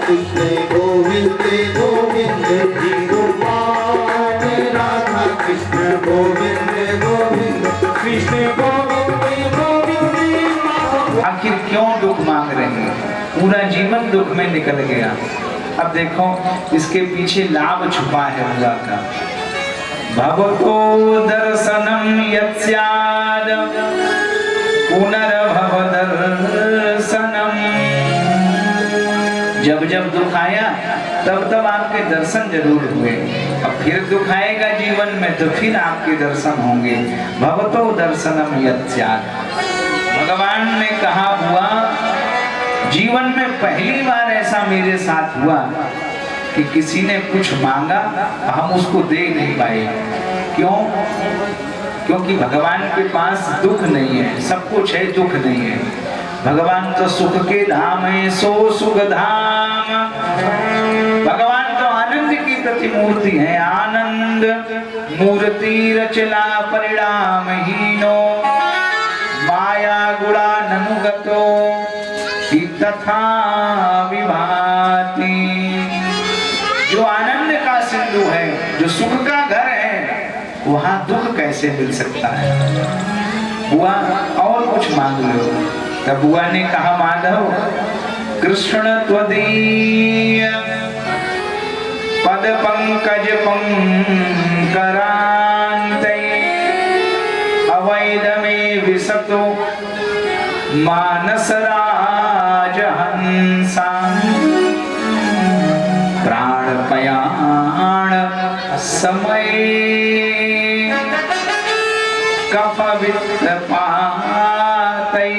कृष्ण गोविंद गोविंद जी गोपाल राधा कृष्ण गोविंद गोविंद कृष्ण गोविंद गोविंद। आखिर क्यों दुख मांग रहे हैं? पूरा जीवन दुख में निकल गया। अब देखो इसके पीछे लाभ छुपा है हुआ का। भवतो दर्शनम यत्स्याद पुनर्भव दर्शनम। जब जब दुख आया तब तब आपके दर्शन जरूर हुए। अब फिर दुख आएगा जीवन में तो फिर आपके दर्शन होंगे। भवतो दर्शनम यत्स्याद। भगवान ने कहा हुआ जीवन में पहली बार ऐसा मेरे साथ हुआ कि किसी ने कुछ मांगा हम उसको दे नहीं पाए। क्यों? क्योंकि भगवान के पास दुख नहीं है, सब कुछ है, दुख नहीं है। भगवान तो सुख के धाम है, सो सुख धाम। भगवान तो आनंद की प्रतिमूर्ति है। आनंद मूर्ति रचला परिणाम हीनो माया गुणा ननुगतो तथा विभाति। जो आनंद का सिंधु है, जो सुख का घर है, वहां दुख कैसे मिल सकता है? बुआ और कुछ मांग लो। तब बुआ ने कहा माधव कृष्ण त्वदीय पद पंकज पंकरांते अवैध में विसतो मानस राजहंसा। प्राणपयाण समय कफ वित्त पातै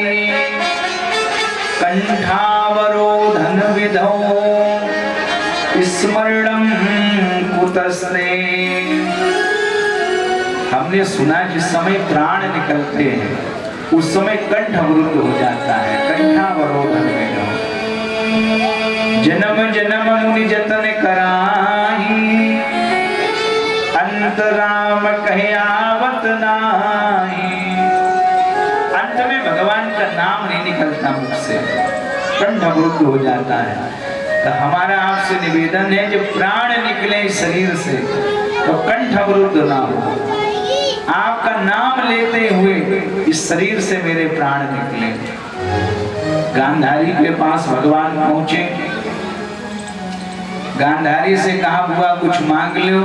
कंठावरोधन विधौ स्मरणं कुतस्ते। हमने सुना जिस समय प्राण निकलते हैं उस समय कंठ अवरुद्ध हो जाता है। कंठावरोधन विधौ जन्म जन्म मुनि जतन कराही अंत राम कहे आवत नाही। अंत में भगवान का नाम नहीं निकलता मुख से, कंठ अवरुद्ध हो जाता है। तो हमारा आपसे निवेदन है जब प्राण निकले इस शरीर से तो कंठ अवरुद्ध ना हो। आपका नाम लेते हुए इस शरीर से मेरे प्राण निकले। गांधारी के पास भगवान पहुंचे। गांधारी से कहा हुआ कुछ मांग लो।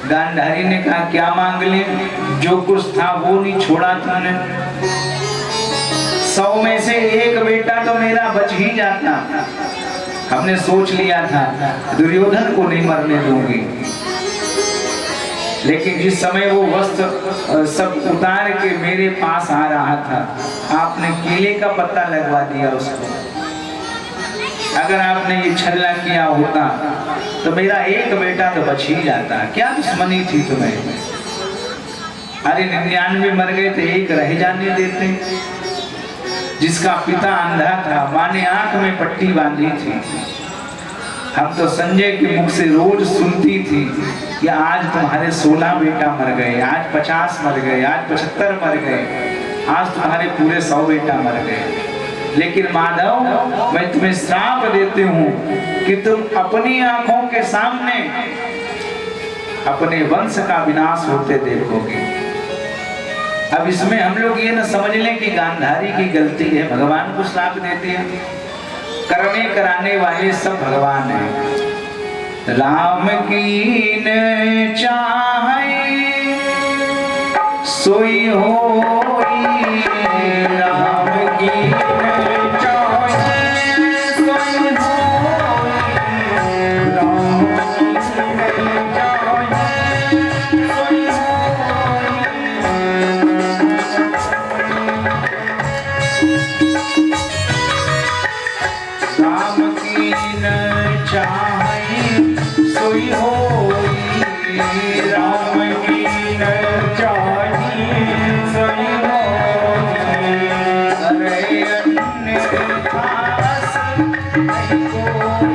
गांधारी ने कहा क्या मांग ले? जो कुछ था वो नहीं छोड़ा तुमने। 100 में से एक बेटा तो मेरा बच ही जाता। हमने सोच लिया था दुर्योधन को नहीं मरने दूंगी, लेकिन जिस समय वो वस्त्र सब उतार के मेरे पास आ रहा था आपने केले का पत्ता लगवा दिया उसको। अगर आपने ये छल्ला किया होता तो मेरा एक बेटा तो बच ही जाता। क्या दुश्मनी थी तुम्हें? अरे 99 मर गए थे, एक रह जाने देते। जिसका पिता अंधा था, माँ ने आंख में पट्टी बांधी थी। हम तो संजय के मुख से रोज सुनती थी कि आज तुम्हारे 16 बेटा मर गए, आज 50 मर गए, आज 75 मर गए, आज तुम्हारे पूरे 100 बेटा मर गए। लेकिन माधव मैं तुम्हें श्राप देती हूँ कि तुम अपनी आंखों के सामने अपने वंश का विनाश होते देखोगे। अब इसमें हम लोग ये न समझ लें कि गांधारी की गलती है, भगवान को श्राप देते हैं। करने कराने वाले सब भगवान हैं। राम की न चाहे सोई होई, राम की न चाहे सोई होई, राम की न चाहे सोई होई। राम की न चाहे सोई होई, राम की न चाहे सोई होई। अरे अन्य दास नहीं कोई,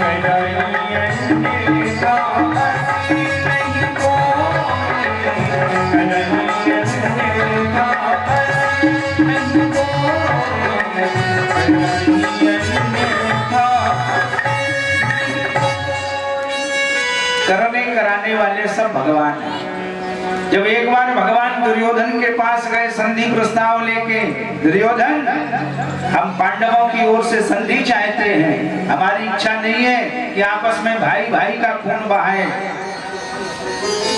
अरे अन्य दास नहीं कोई, अरे अन्य दास नहीं कोई। वाले सब भगवान हैं। जब एक बार भगवान दुर्योधन के पास गए संधि प्रस्ताव लेके, दुर्योधन हम पांडवों की ओर से संधि चाहते हैं, हमारी इच्छा नहीं है कि आपस में भाई भाई का खून बहाए,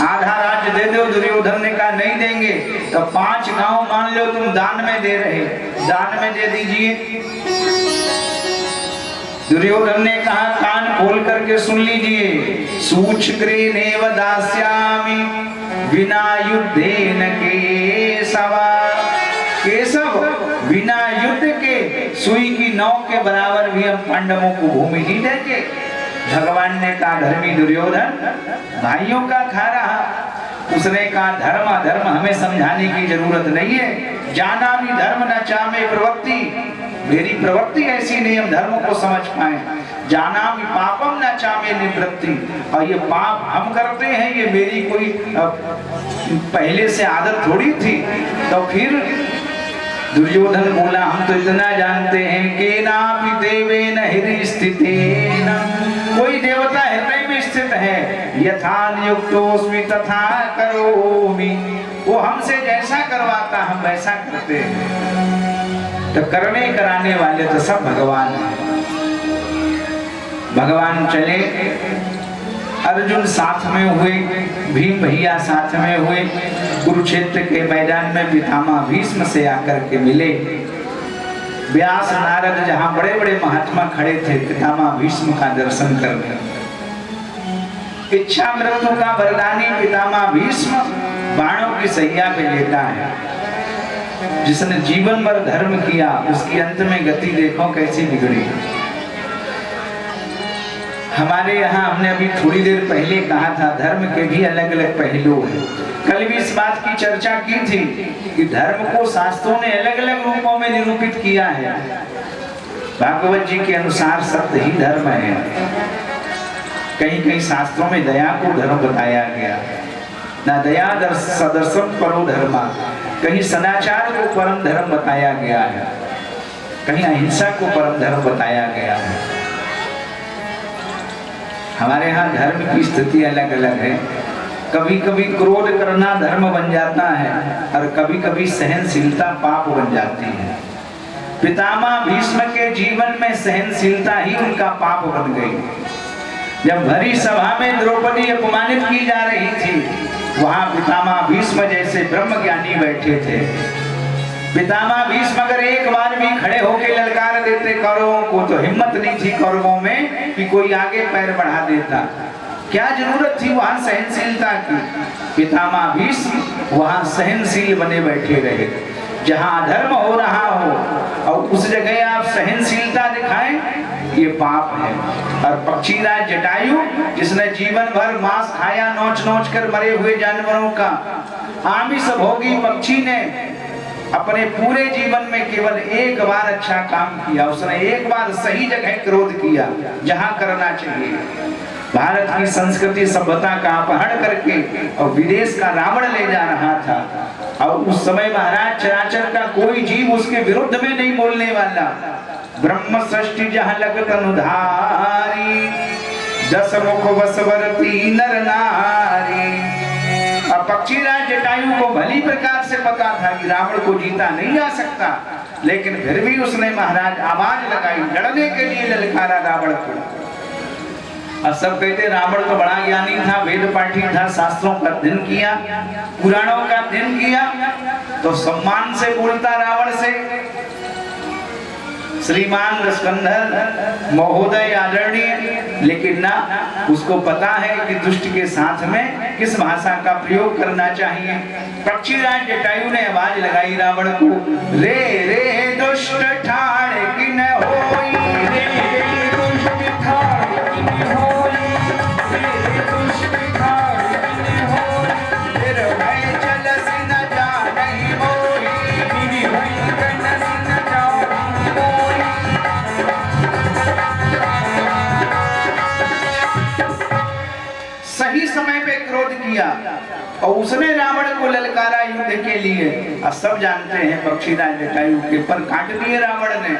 आधा राज्य दे दो। दुर्योधन ने कहा नहीं देंगे। तो 5 गांव मान लो तुम दान में दे रहे, दान में दे दीजिए। दुर्योधन ने कहा कान खोल करके सुन लीजिए, सूचक्रेनेव दास्यामि बिना युद्धेन केशव। केशव, बिना युद्ध के सुई की नोक के बराबर भी हम पांडवों को भूमि नहीं देंगे। भगवान ने कहा धर्मी दुर्योधन भाइयों का खा रहा। उसने कहा धर्म अधर्म हमें समझाने की जरूरत नहीं है, जाना भी धर्म न चाहे प्रवृत्ति, मेरी प्रवृत्ति ऐसी नहीं हम धर्म को समझ पाए। जाना भी पापम न चाहे निवृत्ति, और ये पाप हम करते हैं ये मेरी कोई पहले से आदत थोड़ी थी। तो फिर दुर्योधन बोला हम तो इतना जानते हैं कि नापि देवेन हृदि स्थितेन, कोई देवता हृदय में स्थित है, यथा नियुक्तोस्मि तथा करोमि, वो हमसे जैसा करवाता हम वैसा करते हैं। तो करने कराने वाले तो सब भगवान हैं। भगवान चले, अर्जुन साथ में हुए, भीम भैया साथ में हुए, कुरुक्षेत्र के मैदान में पितामह भीष्म से आकर के मिले। व्यास नारद जहां बड़े बड़े महात्मा खड़े थे, पितामह भीष्म का दर्शन कर रहे। इच्छा मृत्यु का वरदानी पितामह भीष्म बाणों की सैया पे लेटा है। जिसने जीवन भर धर्म किया उसकी अंत में गति देखो कैसी बिगड़ी। हमारे यहाँ हमने अभी थोड़ी देर पहले कहा था धर्म के भी अलग अलग पहलू हैं। कल भी इस बात की चर्चा की थी कि धर्म को शास्त्रों ने अलग अलग रूपों में निरूपित किया है। भागवत जी के अनुसार सत्य ही धर्म है। कहीं कहीं शास्त्रों में दया को धर्म बताया गया, ना दया सदर्शम परो धर्मा, कहीं सदाचार को परम धर्म बताया गया है, कहीं अहिंसा को परम धर्म बताया गया है। हमारे यहाँ धर्म की स्थिति अलग अलग है। कभी कभी क्रोध करना धर्म बन जाता है और कभी कभी सहनशीलता पाप बन जाती है। पितामह भीष्म के जीवन में सहनशीलता ही उनका पाप बन गई। जब भरी सभा में द्रौपदी अपमानित की जा रही थी, वहां पितामह भीष्म जैसे ब्रह्म ज्ञानी बैठे थे। पितामह भीष्म अगर एक बार भी खड़े होकर ललकार देते कौरवों को, तो हिम्मत नहीं थी कौरवों में कि कोई आगे पैर बढ़ा देता। क्या जरूरत थी वहां सहनशीलता की? पितामह भीष्म वहां सहनशील बने बैठे रहे। जहां अधर्म हो रहा हो और उस जगह आप सहनशीलता दिखाएं, ये पाप है। और पक्षीराज जटायु जिसने जीवन भर मांस खाया, नोच नोच कर मरे हुए जानवरों का, आमिष भोगी पक्षी ने अपने पूरे जीवन में केवल एक बार अच्छा काम किया। उसने एक बार सही जगह क्रोध किया जहां करना चाहिए। भारत की संस्कृति सभ्यता का अपहरण करके और विदेश का रावण ले जा रहा था, और उस समय महाराज चराचर का कोई जीव उसके विरुद्ध में नहीं बोलने वाला। ब्रह्म सृष्टि जहां लगत अनुधारी, 10 मुख वसवरती नर नारी। अब पक्षीराज जटायु को भली प्रकार से पता था कि रावण को जीता नहीं जा सकता, लेकिन फिर भी उसने महाराज आवाज लगाई, लड़ने के लिए ललकारा रावण को। और सब कहते रावण तो बड़ा ज्ञानी था, वेद पाठी था, शास्त्रों का अध्ययन किया, पुराणों का अध्ययन किया, तो सम्मान से बोलता रावण से, श्रीमान रसकंधर महोदय आदरणीय। लेकिन ना, उसको पता है कि दुष्ट के साथ में किस भाषा का प्रयोग करना चाहिए। पक्षीराज जटायु ने आवाज लगाई रावण को, रे रे दुष्ट ठाड़ कि न होई, रे रे दुष्ट ठाड़ कि न होई, रे दुष्ट ठाड़ कि न होई, फिर भय चलस न जानहि मोहि, फिर भय चलस न जानहि मोहि। सही समय पे क्रोध किया और उसने रावण को ललकारा युद्ध के लिए। अब सब जानते हैं पक्षीराज जटायु के पर काट दिए रावण ने।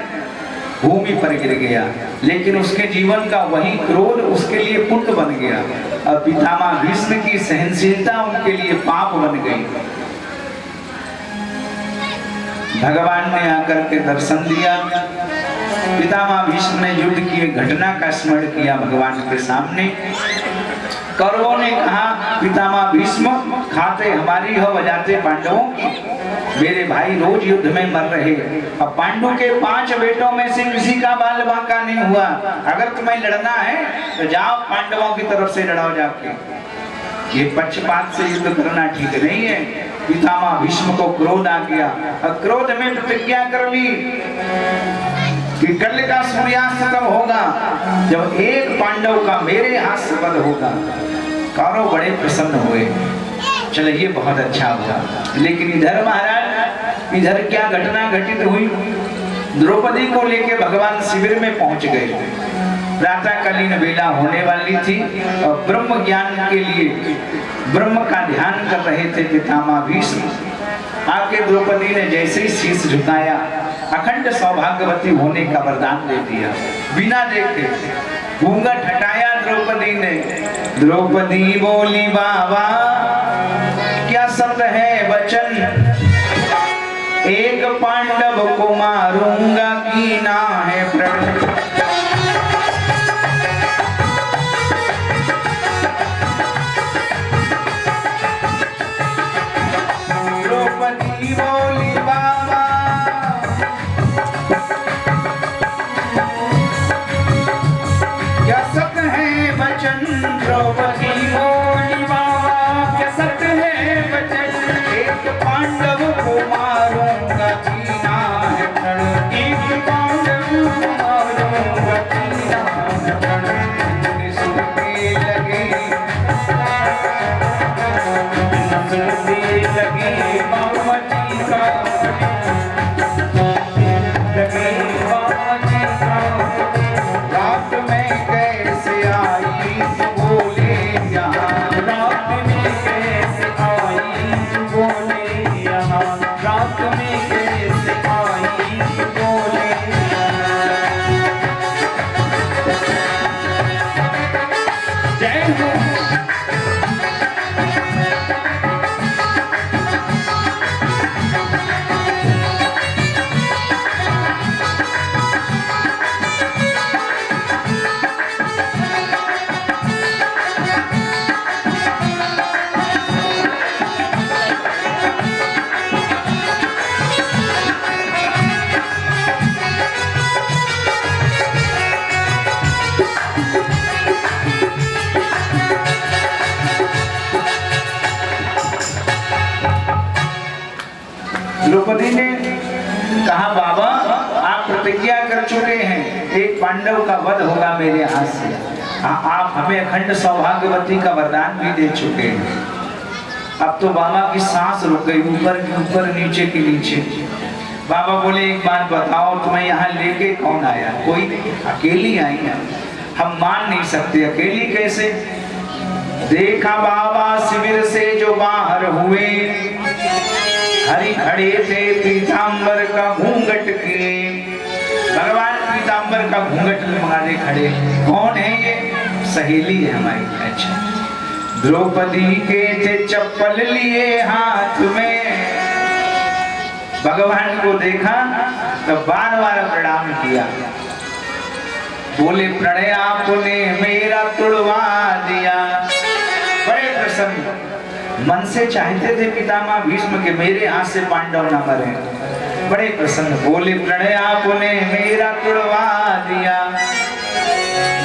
भूमि पर गिर गया, लेकिन उसके जीवन का वही क्रोध उसके लिए पुण्य बन गया और पितामह भीष्म की सहनशीलता उनके लिए पाप बन गई। भगवान ने आकर के दर्शन दिया। पितामह भीष्म ने युद्ध की घटना का स्मरण किया भगवान के सामने। कौरवों ने कहा, पितामह भीष्म खाते हमारी हो बजाते पांडवों की, मेरे भाई रोज युद्ध में मर रहे, अब पांडु के 5 बेटों में से किसी का बाल बांका नहीं हुआ, अगर तुम्हें लड़ना है तो जाओ पांडवों की तरफ से लड़ाओ जाके। ये पक्षपात से युद्ध करना ठीक नहीं है। पितामह भीष्म को क्रोध आ गया और क्रोध में प्रतिज्ञा कर ली कि कल का सूर्यास्त तब होगा जब एक पांडव का मेरे हाथ से वध होगा। कौरव बड़े प्रसन्न हुए, चलो ये बहुत अच्छा हुआ। लेकिन इधर महाराज, इधर क्या घटना घटित हुई। द्रौपदी को लेके भगवान शिविर में पहुंच गए। प्रातःकालीन बेला होने वाली थी और ब्रह्म ज्ञान के लिए ब्रह्म का ध्यान कर रहे थे पितामह भीष्म। आके द्रौपदी ने जैसे ही शीश झुकाया, अखंड सौभाग्यवती होने का वरदान दे दिया। बिना देखे घूंघट हटाया द्रौपदी ने। द्रौपदी बोली, बाबा क्या सत्य है वचन, एक पांडव को मारूंगा की ना है प्रण। द्रौपदी बोली, बाबा क्या सत्य है वचन। द्रौपदी बोली, बाबा क्या सत्य है वचन, एक पांडव को मारूंगा जीना है प्रण। एक पांडव को मारूंगा जीना है प्रण। सुनने लगे बाबा जी का, लगे बाबा जी का। रात में कैसे आई बोले यहाँ, रात में कैसे आई बोले यहाँ, रात में कैसे आई बोले यहाँ। जय हो। द्रौपदी ने कहा, बाबा आप प्रतिज्ञा कर चुके हैं, एक पांडव का वध होगा मेरे हाथ से। आप हमें अखंड सौभाग्यवती का वरदान भी दे चुके हैं। अब तो बाबा की सांस रुक गई, ऊपर की ऊपर नीचे के नीचे। बाबा बोले, एक बात बताओ, तुम्हें यहाँ लेके कौन आया? कोई अकेली आई है, हम मान नहीं सकते, अकेली कैसे? देखा बाबा शिविर से जो बाहर हुए, हरि खड़े थे पीतांबर का घूंघट किए। भगवान पीतांबर का घूंघट लगाने खड़े। कौन है ये? सहेली है हमारी। अच्छा। द्रौपदी के थे चप्पल लिए हाथ में। भगवान को देखा तो बार बार प्रणाम किया। बोले, प्रणय आपने मेरा तुड़वा दिया। बड़े प्रसन्न मन से चाहते थे पितामह भीष्म के मेरे हाथ से पांडव न मरे। बड़े प्रसन्न बोले, प्रणय आपने मेरा तुड़वा दिया।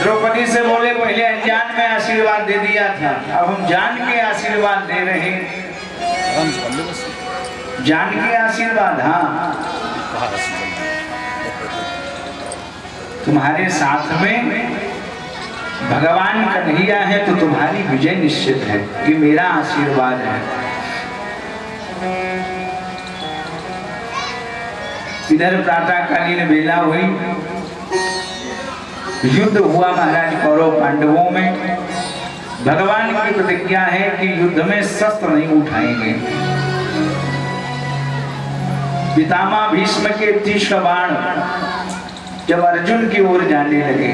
द्रौपदी से बोले, पहले अनजान में आशीर्वाद दे दिया था, अब हम जान के आशीर्वाद दे रहे हैं। जान के आशीर्वाद? हाँ, तुम्हारे साथ में भगवान कन्हैया है तो तुम्हारी विजय निश्चित है, ये मेरा आशीर्वाद है। इधर प्रातःकालीन बेला हुई, युद्ध हुआ महाराज कौरव पांडवों में। भगवान की प्रतिज्ञा है कि युद्ध में शस्त्र नहीं उठाएंगे। पितामह भीष्म के तीक्ष्ण बाण जब अर्जुन की ओर जाने लगे,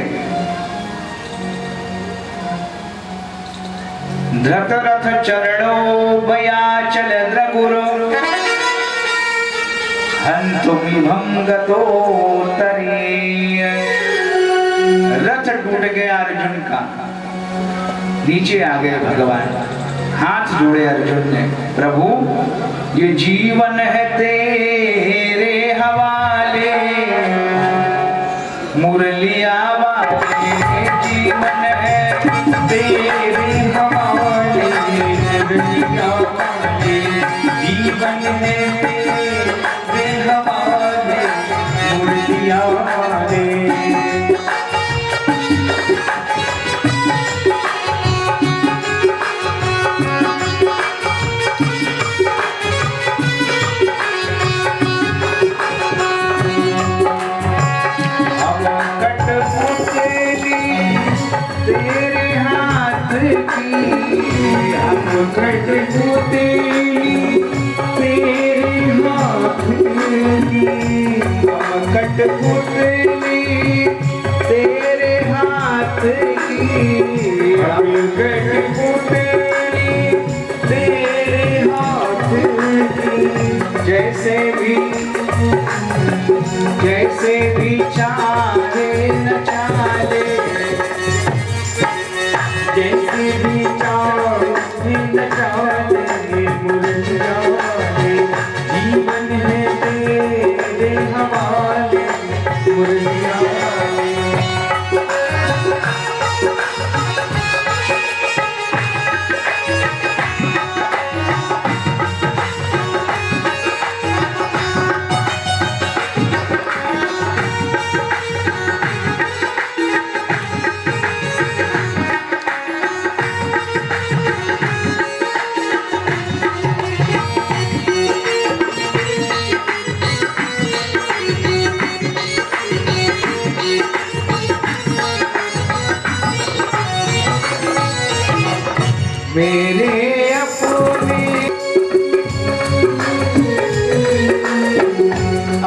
धृतरथ चरणो भयाचल द्रकुरो हन्तुमिभं गतोत्तरे। रथ टूट गया अर्जुन का, नीचे आ गए भगवान, हाथ जोड़े अर्जुन ने, प्रभु ये जीवन है तेरे हवाले, मुरलिया वाले जीवन है तेरे हवाले, मुरलिया वाले जीवन है तेरे हवाले, मुरलिया वाले। तेरे हाथ की हम कटपुतली, तेरे हाथ की हम कटपुतली, तेरे हाथ की हम कटपुतली, तेरे हाथ की। जैसे भी चाहे नचा ले, जैसे भी चाहे नचा ले, मुरलिया वाले जीवन है तेरे हवाले, मुरलिया वाले। मेरे अपने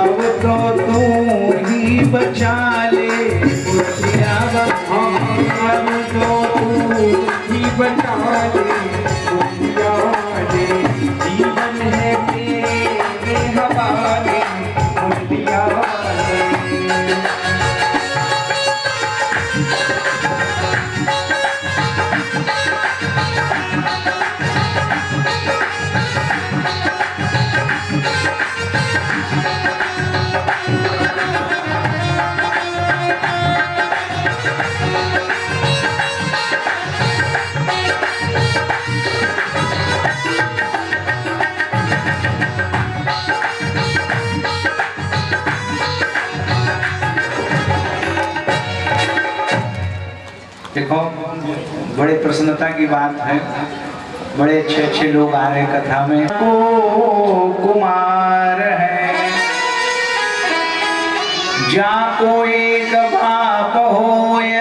अब तो तू ही बचा ले, मुरलिया अब तो तू ही बचा ले, मुरलिया वाले जीवन है तेरे हवाले, मुरलिया वाले। देखो बड़े प्रसन्नता की बात है, बड़े अच्छे अच्छे लोग आ रहे कथा में। को कुमार है जाको एक बाप होय,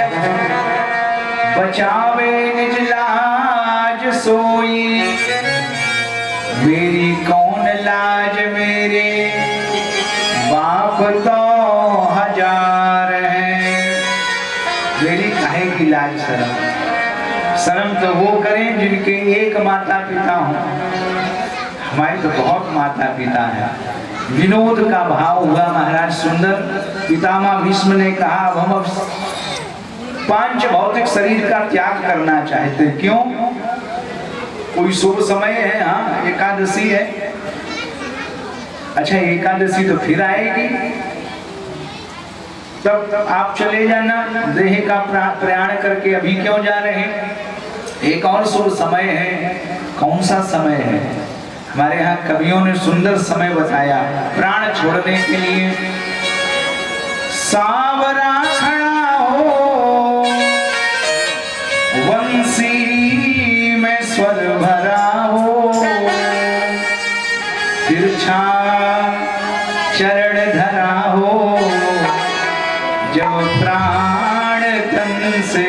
बचावे निज लाज सोई, मेरी कौन लाज मेरे बाप तो हजार है। मेरी काहे की लाज शर्म, शर्म तो वो करें जिनके एक माता पिता हो, हमारे तो बहुत माता पिता है। विनोद का भाव हुआ महाराज सुंदर। पितामह भीष्म ने कहा अब हम पांच भौतिक शरीर का त्याग करना चाहते हैं। क्यों? कोई शुभ समय है, हाँ एकादशी है। अच्छा एकादशी तो फिर आएगी, तब आप चले जाना देह का प्रयाण करके। अभी क्यों जा रहे हैं? एक और शुभ समय है। कौन सा समय है? हमारे यहाँ कवियों ने सुंदर समय बताया प्राण छोड़ने के लिए। सावरा खड़ा हो वंशी में स्वर भरा हो, तिरछा चरण धरा हो, जब प्राण तन से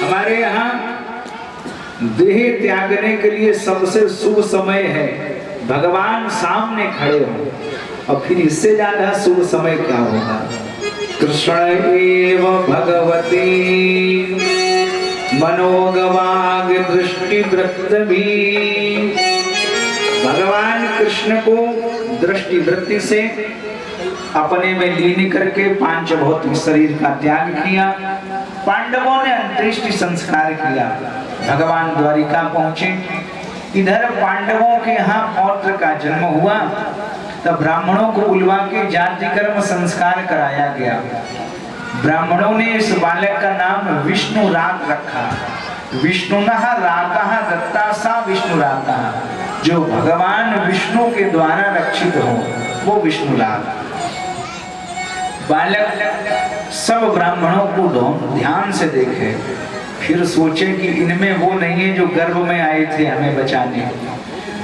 हमारे यहाँ देह त्यागने के लिए सबसे शुभ समय है भगवान सामने खड़े हो, और फिर इससे ज्यादा शुभ समय क्या होगा। कृष्ण एव भगवती मनोगवाग दृष्टि वृत्त भी। भगवान कृष्ण को दृष्टि वृत्ति से अपने में लीन करके पांच भौतिक शरीर का त्याग किया। पांडवों ने अंत्येष्टि संस्कार किया, भगवान द्वारिका पहुंचे। इधर पांडवों के यहाँ पौत्र का जन्म हुआ, तब ब्राह्मणों को बुलवा के जाति कर्म संस्कार कराया गया। ब्राह्मणों ने इस बालक का नाम विष्णु रात रखा। विष्णुनः रातः दत्ता सा विष्णु रातः, जो भगवान विष्णु के द्वारा रक्षित हो वो विष्णु रात। बालक सब ब्राह्मणों को ध्यान से देखे, फिर सोचे कि इनमें वो नहीं है जो गर्भ में आए थे हमें बचाने।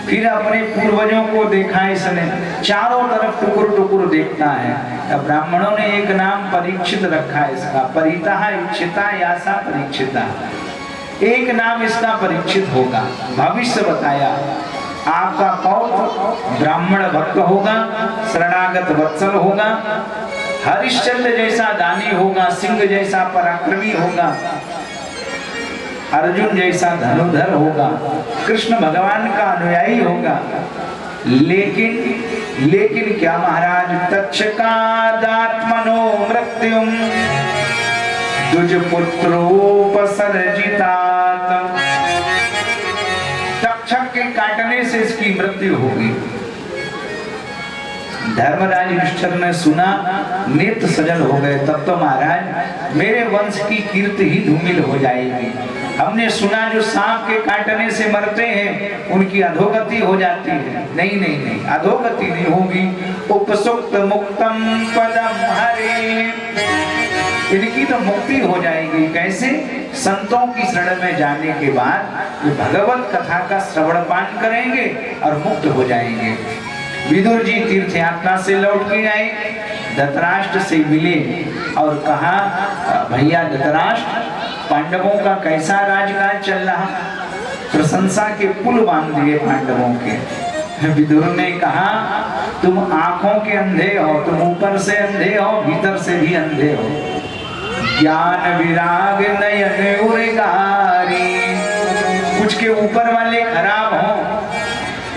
फिर अपने पूर्वजों को देखा इसने, चारों तरफ टुकुर टुकुर देखता है। अब ब्राह्मणों ने एक नाम परीक्षित रखा इसका, परितः इच्छिता यासा परीक्षिता। एक नाम इसका परीक्षित होगा। भविष्य बताया, आपका पौत्र ब्राह्मण भक्त होगा, शरणागत वत्सल होगा, हरिश्चंद्र जैसा दानी होगा, सिंह जैसा पराक्रमी होगा, अर्जुन जैसा धनुधर होगा, कृष्ण भगवान का अनुयायी होगा। लेकिन क्या महाराज, तक्षकादात्मनो मृत्युम दुज पुत्रोपसर्जितात। तक्षक के काटने से इसकी मृत्यु होगी। धर्मराज युधिष्ठिर ने सुना, नेत्र सजल हो गए। तब तो महाराज मेरे वंश की कीर्ति ही धूमिल हो जाएगी। हमने सुना जो सांप के काटने से मरते हैं उनकी अधोगति हो जाती है। नहीं नहीं नहीं, अधोगति नहीं होगी। उपसुक्त मुक्तम पदम हरे, इनकी तो मुक्ति हो जाएगी। कैसे? संतों की शरण में जाने के बाद ये भगवत कथा का श्रवण पान करेंगे और मुक्त हो जाएंगे। विदुर जी तीर्थ यात्रा से लौट के आए, धृतराष्ट्र से मिले और कहा, भैया धृतराष्ट्र, पांडवों का कैसा राजकाज चल रहा? प्रशंसा के पुल बांध दिए पांडवों के। विदुर ने कहा, तुम आंखों के अंधे हो, तुम ऊपर से अंधे हो, भीतर से भी अंधे हो। ज्ञान विराग नयन उरेगारी, कुछ के ऊपर वाले खराब हो।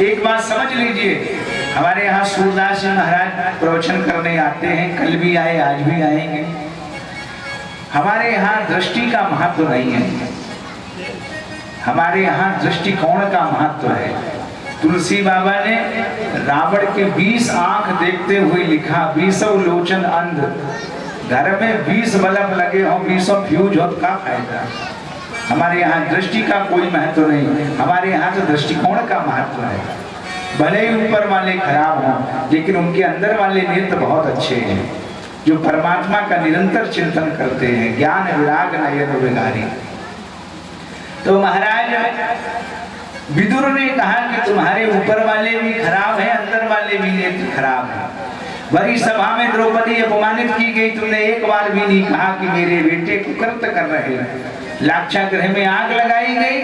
एक बात समझ लीजिए, हमारे यहाँ सूरदास जी महाराज प्रवचन करने आते हैं, कल भी आए, आज भी आएंगे। हमारे यहाँ दृष्टि का महत्व नहीं है, हमारे यहाँ दृष्टिकोण का महत्व है। तुलसी बाबा ने रावण के 20 आंख देखते हुए लिखा, 20 लोचन अंध। घर में 20 बल्ब लगे हो, 20 फ्यूज हो, का फायदा? हमारे यहाँ दृष्टि का कोई महत्व नहीं, हमारे यहाँ तो दृष्टिकोण का महत्व है। भले ही ऊपर वाले खराब हों, लेकिन उनके अंदर वाले नेत्र बहुत अच्छे हैं, जो परमात्मा का निरंतर चिंतन करते हैं। ज्ञान विराग नयन विगारी। तो महाराज विदुर ने कहा कि तुम्हारे ऊपर वाले भी खराब हैं, अंदर वाले भी नेत्र खराब हैं। बड़ी सभा में द्रौपदी अपमानित की गई, तुमने एक बार भी नहीं कहा कि मेरे बेटे कुकृत्य कर रहे हैं। लाक्षागृह में आग लगाई गई,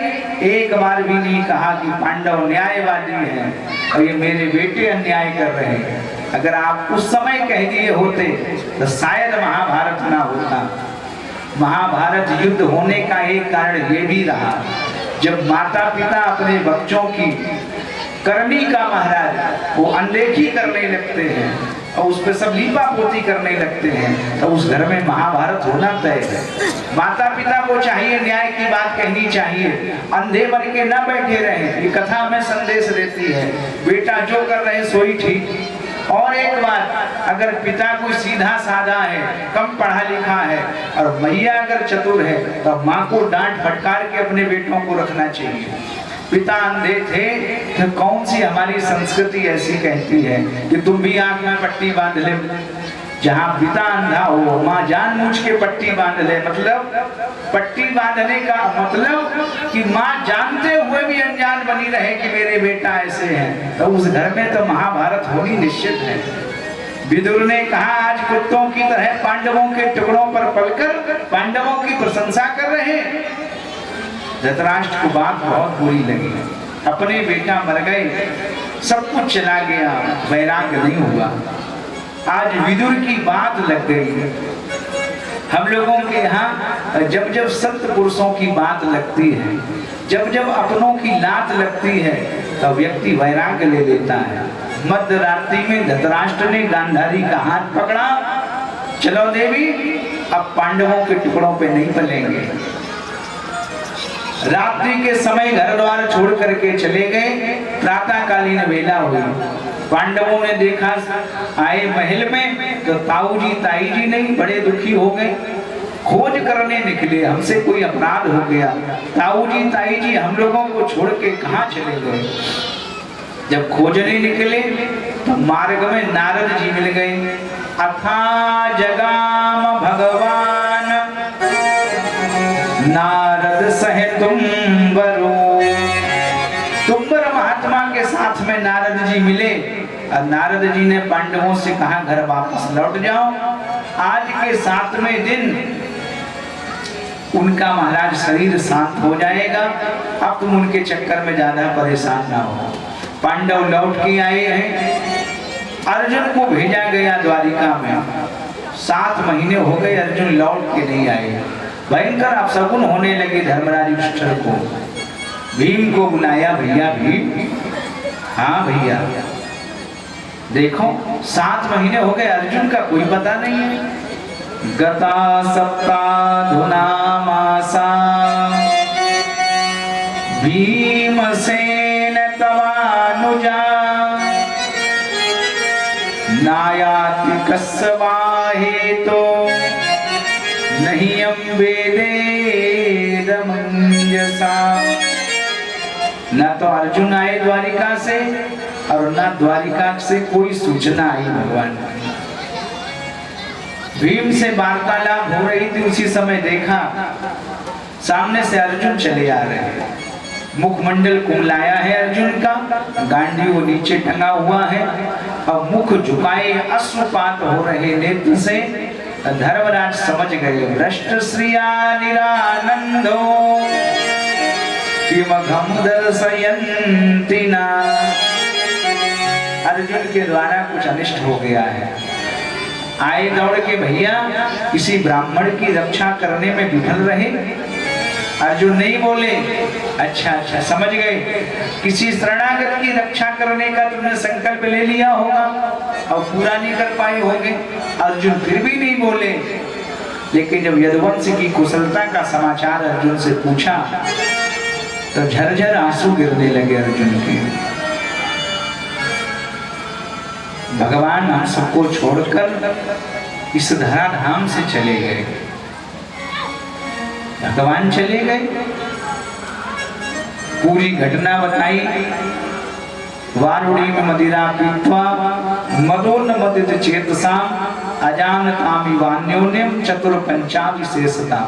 एक बार भी नहीं कहा कि पांडव न्यायवादी हैं और ये मेरे बेटे अन्याय कर रहे हैं। अगर आप उस समय कह दिए होते तो शायद महाभारत ना होता। महाभारत युद्ध होने का एक कारण ये भी रहा, जब माता पिता अपने बच्चों की करनी का महाराज वो अनदेखी करने लगते हैं और उस पर सब लीपा पोती करने लगते हैं, तो उस घर में महाभारत होना तय है। माता पिता को चाहिए न्याय की बात कहनी चाहिए, अंधे बन के न बैठे रहे। ये कथा हमें संदेश देती है, बेटा जो कर रहे सो ही ठीक। और एक बात, अगर पिता कोई सीधा साधा है, कम पढ़ा लिखा है, और मैया अगर चतुर है, तो माँ को डांट फटकार के अपने बेटों को रखना चाहिए। पिता अंधे थे तो कौन सी हमारी संस्कृति ऐसी कहती है कि तुम भी आंख में पट्टी बांध ले। जहाँ पिता अंधा हो, माँ जानबूझ के पट्टी बांध ले। मतलब पट्टी बांधने का मतलब कि माँ जानते हुए भी अनजान बनी रहे कि मेरे बेटा ऐसे हैं, तो उस घर में तो महाभारत होनी निश्चित है। विदुर ने कहा, आज कुत्तों की तरह पांडवों के टुकड़ों पर पलकर पांडवों की प्रशंसा कर रहे। धृतराष्ट्र को बात बहुत बुरी लगी। अपने बेटा मर गए, सब कुछ चला गया, वैराग्य नहीं हुआ। आज विदुर की बात लग गई। हम लोगों के यहाँ जब जब संत पुरुषों की बात लगती है, जब जब अपनों की लात लगती है, तब व्यक्ति वैराग्य ले लेता है। मध्य रात्रि में धृतराष्ट्र ने गांधारी का हाथ पकड़ा, चलो देवी, अब पांडवों के टुकड़ों पे नहीं पलेंगे। रात्रि के समय घर द्वार छोड़ करके चले गए। प्रातःकालीन वेला हुई। पांडवों ने देखा आए महल में तो ताऊ जी ताई जी नहीं, बड़े दुखी हो गए। खोज करने निकले, हमसे कोई अपराध हो गया, ताऊ जी ताई जी हम लोगों को छोड़ के कहाँ चले गए। जब खोजने निकले तो मार्ग में नारद जी मिल गए। अथा जगाम भगवान नारद सहे तुम्बरो। तुम्बर महात्मा के साथ में नारद जी मिले और नारद जी ने पांडवों से कहा, घर वापस लौट जाओ, आज के 7वें दिन उनका महाराज शरीर शांत हो जाएगा, अब तुम उनके चक्कर में ज्यादा परेशान ना हो। पांडव लौट के आए हैं। अर्जुन को भेजा गया द्वारिका में, 7 महीने हो गए, अर्जुन लौट के नहीं आए। भयंकर अपशकुन होने लगे धर्मराज युधिष्ठिर को। भीम को बुलाया, भैया भीम, हाँ भैया, देखो 7 महीने हो गए, अर्जुन का कोई पता नहीं है। गता सप्ताधुना मासा भीमसेन तवानुजा नायाति कस्वाहे तो नहीं वेदे रमंजसा। न तो अर्जुन आए द्वारिका से और न द्वारिका से कोई सूचना आई भगवान की। भीम से वार्तालाप हो रही थी, उसी समय देखा सामने से अर्जुन चले आ रहे हैं। मुखमंडल कुमलाया है अर्जुन का, गांडी वो नीचे टंगा हुआ है और मुख झुकाए अश्रुपात हो रहे नेत्र से। धर्मराज समझ गए, भ्रष्ट श्रिया निरानंदो किमघम दर्शयन्ति ना। अर्जुन के द्वारा कुछ अनिष्ट हो गया है। आए दौड़ के, भैया किसी ब्राह्मण की रक्षा करने में विफल रहे। अर्जुन नहीं बोले, अच्छा अच्छा समझ गए, किसी शरणागत की रक्षा करने का तुमने संकल्प ले लिया होगा और पूरा नहीं कर पाए होंगे। अर्जुन फिर भी नहीं बोले। लेकिन जब यदुवंश की कुशलता का समाचार अर्जुन से पूछा तो झरझर आंसू गिरने लगे अर्जुन के। भगवान हम सबको छोड़कर इस धराधाम से चले गए। भगवान चले गए, पूरी घटना बताई। वारुणी में मदिरा पीत्वा मदोन्मदित चेतसा अजानतामिवान्योन्यम चतुर्पंचा विशेषता।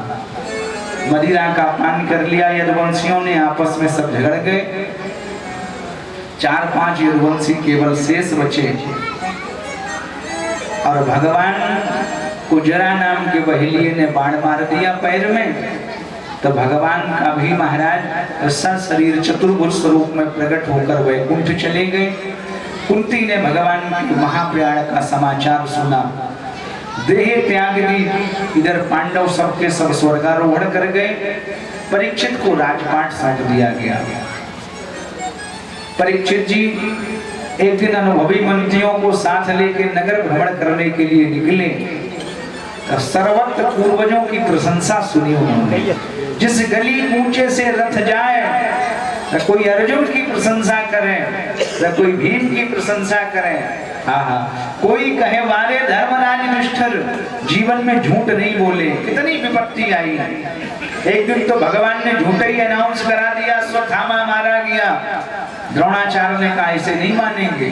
मदिरा का पान कर लिया यदुवंशियों ने, आपस में सब झगड़ गए। 4-5 यदुवंशी केवल शेष बचे और भगवान को जरा नाम के बहेलिये ने बाण मार दिया पैर में। तो भगवान का भी महाराज सशरीर चतुर्भुज स्वरूप में प्रकट होकर वैकुंठ चले गए। कुंती ने भगवान के महाप्रयाण का समाचार सुना, देह त्याग दी। इधर पांडव सबके सब स्वर्गारोहण कर गए। परीक्षित को राजपाट सौंप दिया गया। परीक्षित जी एक दिन अनुभवी मंत्रियों को साथ लेकर नगर भ्रमण करने के लिए निकले। सर्वत्र पूर्वजों की प्रशंसा सुनी उन्होंने। जिस गली ऊंचे से रथ जाए न कोई अर्जुन की प्रशंसा करे, न कोई भीम की प्रशंसा करे। हाँ, कोई कहे वाले धर्मराज निष्ठुर, जीवन में झूठ नहीं बोले। कितनी विपत्ति आई। एक दिन तो भगवान ने झूठा ही अनाउंस करा दिया, अश्वत्थामा मारा गया। द्रोणाचार्य ने कहा इसे नहीं मानेंगे,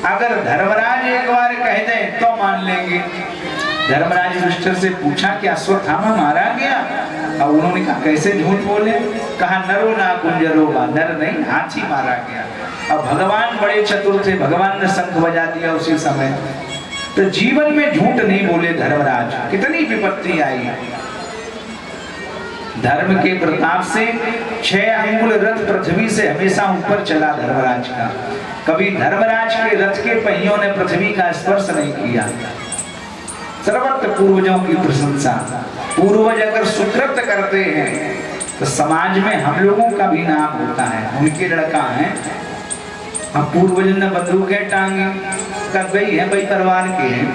अगर धर्मराज एक बार कह दे तो मान लेंगे। धर्मराज युधिष्ठिर से पूछा कि अश्वत्थामा मारा गया? और उन्होंने कहा कैसे झूठ बोले? कहा नरो ना कुंजरो बा, नर नहीं हाथी मारा गया। अब भगवान बड़े चतुर थे, भगवान ने शंख बजा दिया उसी समय। तो जीवन में झूठ नहीं बोले धर्मराज। कितनी विपत्ति आई। धर्म के प्रताप से 6 अंगुल रथ पृथ्वी से हमेशा ऊपर चला धर्मराज का। कभी धर्मराज के रथ के पहियों ने पृथ्वी का स्पर्श नहीं किया। सर्वत्र पूर्वजों की प्रशंसा। पूर्वज अगर सुकृत करते हैं तो समाज में हम लोगों का भी नाम होता है। उनके लड़का है, अब पूर्वज ने बंदूकें टांगी, कर गई है भाई परिवार के हैं,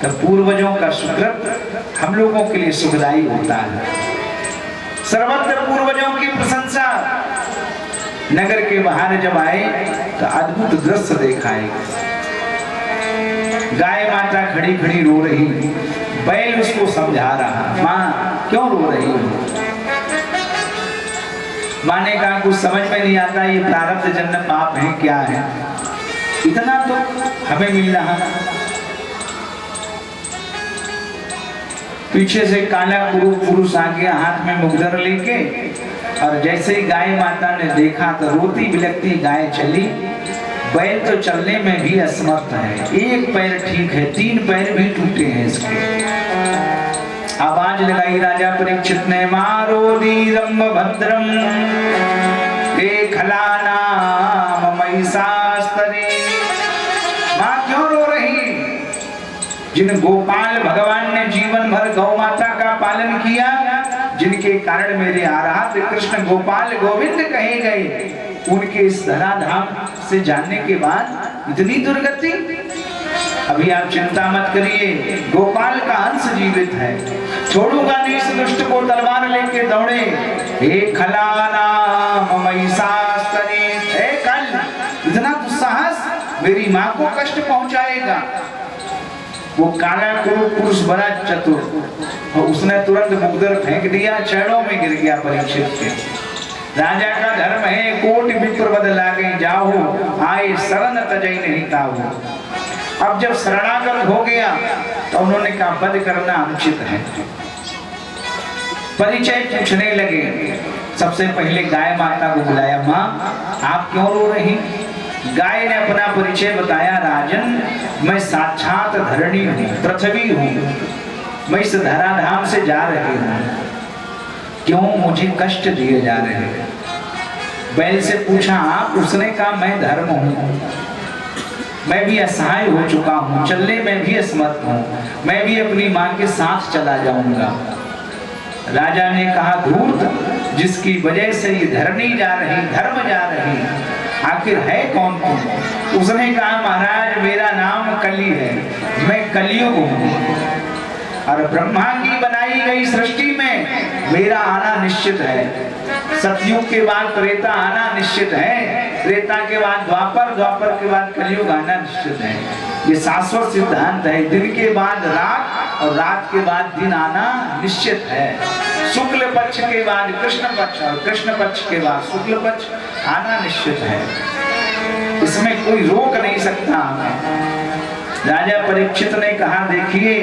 तो पूर्वजों का सुकृत हम लोगों के लिए सुखदायी होता है। सर्वत्र पूर्वजों की प्रशंसा। नगर के बाहर जब आए तो अद्भुत दृश्य देखा है। गाय माता खड़ी खड़ी रो रही, बैल उसको समझा रहा, माँ क्यों रो रही हो? माँ ने कहा कुछ समझ में नहीं आता, ये प्रारब्ध जन्म पाप है क्या है, इतना तो हमें मिल रहा। पीछे से काला पुरुष आ गया हाथ में मुगदर लेके, और जैसे ही गाय माता ने देखा तो रोती बिलखती गाय चली। बैल तो चलने में भी असमर्थ है, एक पैर ठीक है, 3 पैर भी टूटे हैं इसके। आवाज लगाई राजा परीक्षित ने, मारो धीरम भद्रम ते खलानाम महिषास्तरे। मां क्यों रो रही? जिन गोपाल भगवान ने जीवन भर गौ माता का पालन किया, जिनके कारण मेरे आराध्य कृष्ण गोपाल गोविंद कहे गए, उनके इस धराधाम से जानने के बाद इतनी दुर्गति। अभी आप चिंता मत करिए, गोपाल का अंश जीवित है, छोड़ूंगा नहीं इस दुष्ट को। तलवार लेके दौड़े, हे खलानाम महिषास्तरे, हे कल इतना दुस्साहस मेरी माँ को कष्ट पहुंचाएगा। वो काला पुरुष बड़ा चतुर, और उसने तुरंत मुगदर फेंक दिया, चरणों में गिर गया परीक्षित के। राजा का धर्म है, कोट विप्र बदला गई जाओ, आए शरण तजई नहीं ताऊ। अब जब शरणागत हो गया तो उन्होंने कहा वध करना अनुचित है। परिचय पूछने लगे। सबसे पहले गाय माता को बुलाया, माँ आप क्यों रो रही? गाय ने अपना परिचय बताया, राजन मैं साक्षात धरणी हूँ, पृथ्वी हूँ, मैं इस धराधाम से जा रही हूँ, क्यों मुझे कष्ट दिए जा रहे हैं? बैल से पूछा आप? उसने कहा मैं धर्म हूँ, मैं भी असहाय हो चुका हूँ, चलने में भी असमर्थ हूँ, मैं भी अपनी माँ के साथ चला जाऊंगा। राजा ने कहा धूर्त, जिसकी वजह से ये धरणी जा रही, धर्म जा रही, आखिर है कौन तुम? उसने कहा महाराज मेरा नाम कली है, मैं कलियुग हूँ, और ब्रह्मा की बनाई गई सृष्टि में मेरा आना निश्चित है। सतयुग के बाद त्रेता आना निश्चित है, त्रेता के बाद द्वापर, द्वापर के बाद कलयुग आना निश्चित है। ये शाश्वत सिद्धांत है। दिन के बाद रात और रात के बाद दिन आना निश्चित है। शुक्ल पक्ष के बाद कृष्ण पक्ष और कृष्ण पक्ष के बाद शुक्ल पक्ष आना निश्चित है, इसमें कोई रोक नहीं सकता हमें। राजा परीक्षित ने कहा देखिए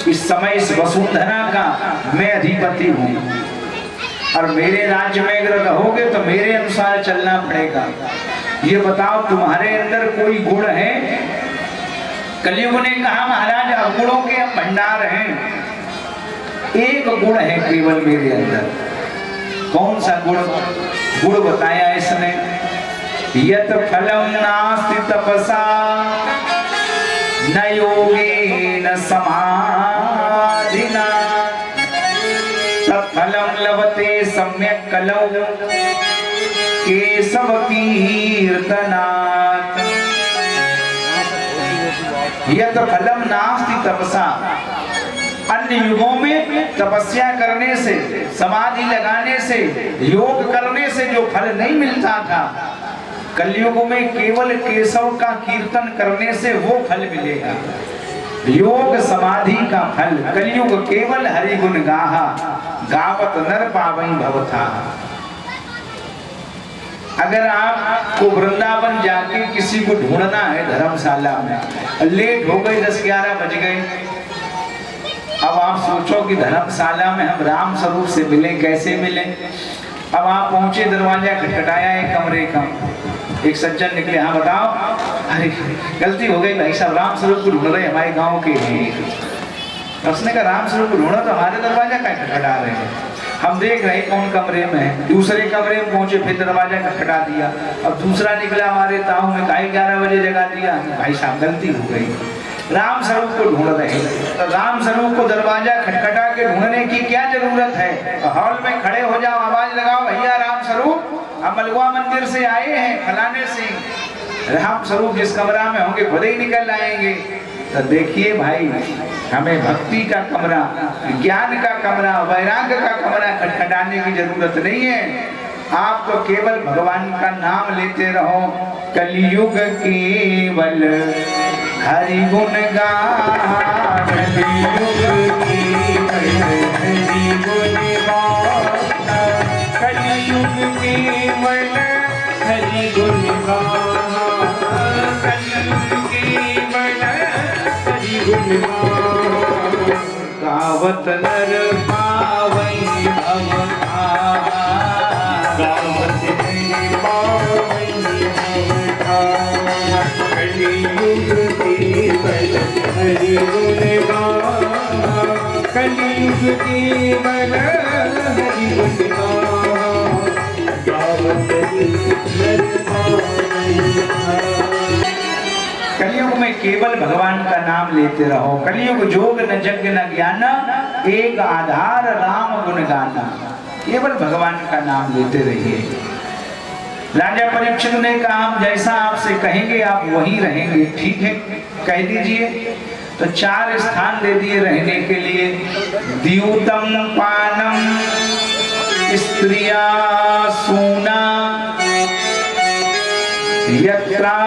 इस समय इस वसुंधरा का मैं अधिपति हूँ, और मेरे राज्य में अगर रहोगे तो मेरे अनुसार चलना पड़ेगा। ये बताओ तुम्हारे अंदर कोई गुण है? कलयुग ने कहा महाराज अवगुणों के हम भंडार हैं, एक गुण है केवल मेरे अंदर। कौन सा गुण? गुण बताया इसने, यत फलम नास्ति तपसा न योगेन समाधिना तत्फलम लभते सम्यक कलौ केशव कीर्तनात्। यत फलम नास्ति तपसा, अन्य युगों में तपस्या करने से, समाधि लगाने से, योग करने से जो फल नहीं मिलता था, कलयुग में केवल केशव का कीर्तन करने से वो फल मिलेगा। योग समाधि का फल कलयुग केवल हरि गुण गाहा, गावत नर पावई भवथा। अगर आपको वृंदावन जाके किसी को ढूंढना है धर्मशाला में, लेट हो गई, 10-11 बज गए, अब आप सोचो कि धर्मशाला में हम राम स्वरूप से मिले, कैसे मिले? अब आप पहुंचे, दरवाजा खटखटाया एक कमरे का, एक सज्जन निकले, हाँ बताओ। अरे गलती हो गई भाई साहब, राम स्वरूप को ढूंढ रहे, हमारे गांव के हैं। उसने कहा राम स्वरूप को ढूंढा तो हमारे दरवाजा क्या खटखटा रहे हैं? हम देख रहे कौन कमरे में है। दूसरे कमरे में पहुंचे, फिर दरवाजा खटखटा दिया। अब दूसरा निकला हमारे ताऊ में, 11 बजे जगा दिया। भाई साहब गलती हो गई, राम स्वरूप को ढूंढ रहे। तो राम स्वरूप को दरवाजा खटखटा के ढूंढने की क्या जरूरत है? हॉल में खड़े हो जाओ, आवाज लगाओ, भैया राम स्वरूप हम मलुआ मंदिर से आए हैं फलाने से। राम स्वरूप जिस कमरा में होंगे खुद ही निकल आएंगे। तो देखिए भाई, हमें भक्ति का कमरा, ज्ञान का कमरा, वैराग्य का कमरा खटखटाने की जरूरत नहीं है। आप तो केवल भगवान का नाम लेते रहो। कलयुग केवल हरि गुण गान, कलयुग केवल हरि गुण गान, कलयुग केवल हरि गुण गान, कलयुग केवल हरि गुण गान, गावत नर पावई भवधामा, गावत नर पावई भवधामा, कलयुग केवल हरि गुण गान, कलयुग केवल हरि गुण गान, गावत नर पावई भवधामा। कलयुग में केवल भगवान का नाम लेते रहो। कलयुग जोग न यज्ञ न ज्ञान, एक आधार राम गुण गाना। केवल भगवान का नाम लेते रहिए। राजा परीक्षित ने कहा हम जैसा आपसे कहेंगे आप वहीं रहेंगे। ठीक है, कह दीजिए। तो 4 स्थान दे दिए रहने के लिए। द्यूतम पानम स्त्रिया सूना, यत्रा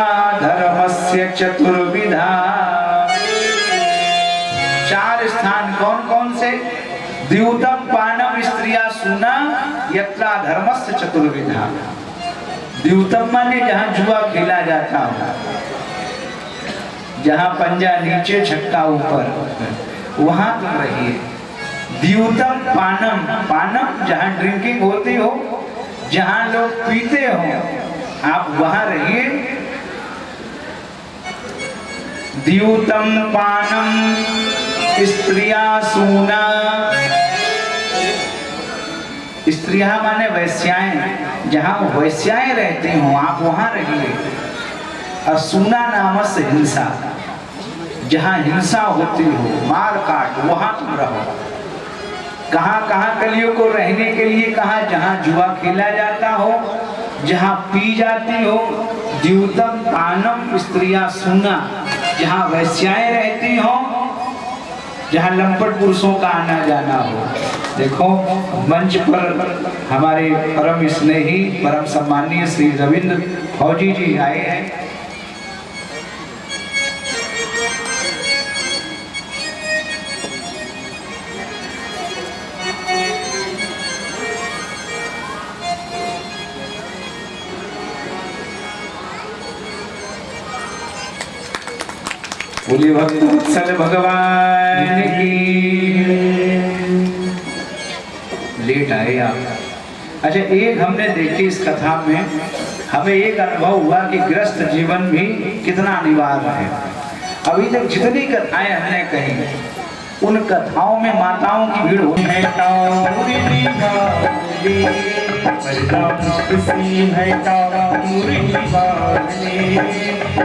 धर्मस्य चतुर्विधा। 4 स्थान कौन कौन से? द्यूतम पानम स्त्रिया सूना, यत्रा धर्मस्य चतुर्विधा। द्यूतम माने जहां जुआ खेला जाता हो, जहां पंजा नीचे छक्का ऊपर, वहां तुम रहिए। द्यूतम पानम, पानम जहां ड्रिंकिंग होती हो, जहां लोग पीते हो, आप वहां रहिए। द्यूतम पानम स्त्रिया सूना, स्त्रिया माने वैश्याएं, जहां वैश्याएं रहती हो आप वहां रहिए। और सूना नामस हिंसा, जहां हिंसा होती हो, मार काट, वहां तुम रहो। कहां कहां कलियों को रहने के लिए कहा? जहां जुआ खेला जाता हो, जहां पी जाती हो। द्यूतम पानम स्त्रिया सूना, जहां वैश्याएं रहती हो, जहां लंपट पुरुषों का आना जाना हो। देखो मंच पर हमारे परम स्नेही, परम सम्मानीय श्री रविंद्र फौजी जी आए हैं। बोलिए भक्तवत्सल भगवान की। लेट आए आप। अच्छा, एक हमने देखी इस कथा में, हमें एक अनुभव हुआ कि गृहस्थ जीवन भी कितना अनिवार्य है। अभी तक जितनी कथाएं हमने कही, उन कथाओं में माताओं की भीड़ होती है।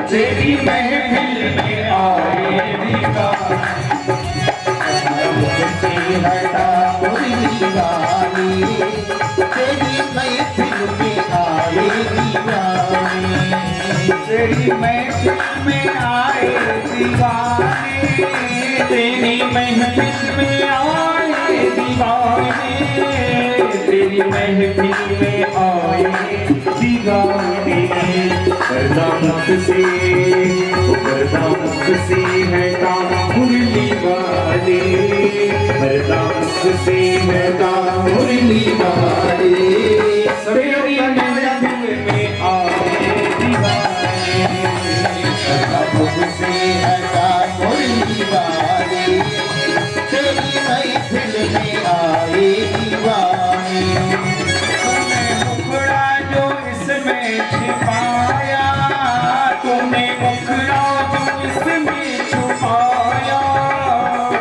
तेरी महफिल में आए तेरी महफिल में आए दीवाने, तेरी महफिल में आए तेरी महफिल में आए दीवाने पर्दा मुख से हटा मुरली वाले पर्दा मुख से हटा मुरली वाले तेरी महफिल में आए दीवाने पर्दा मुख से हटा मुरली वाले तेरी महफिल में आए दीवाने तूने मुखड़ा जो इसमें छिपाया, तूने मुखड़ा जो इसमें छुपाया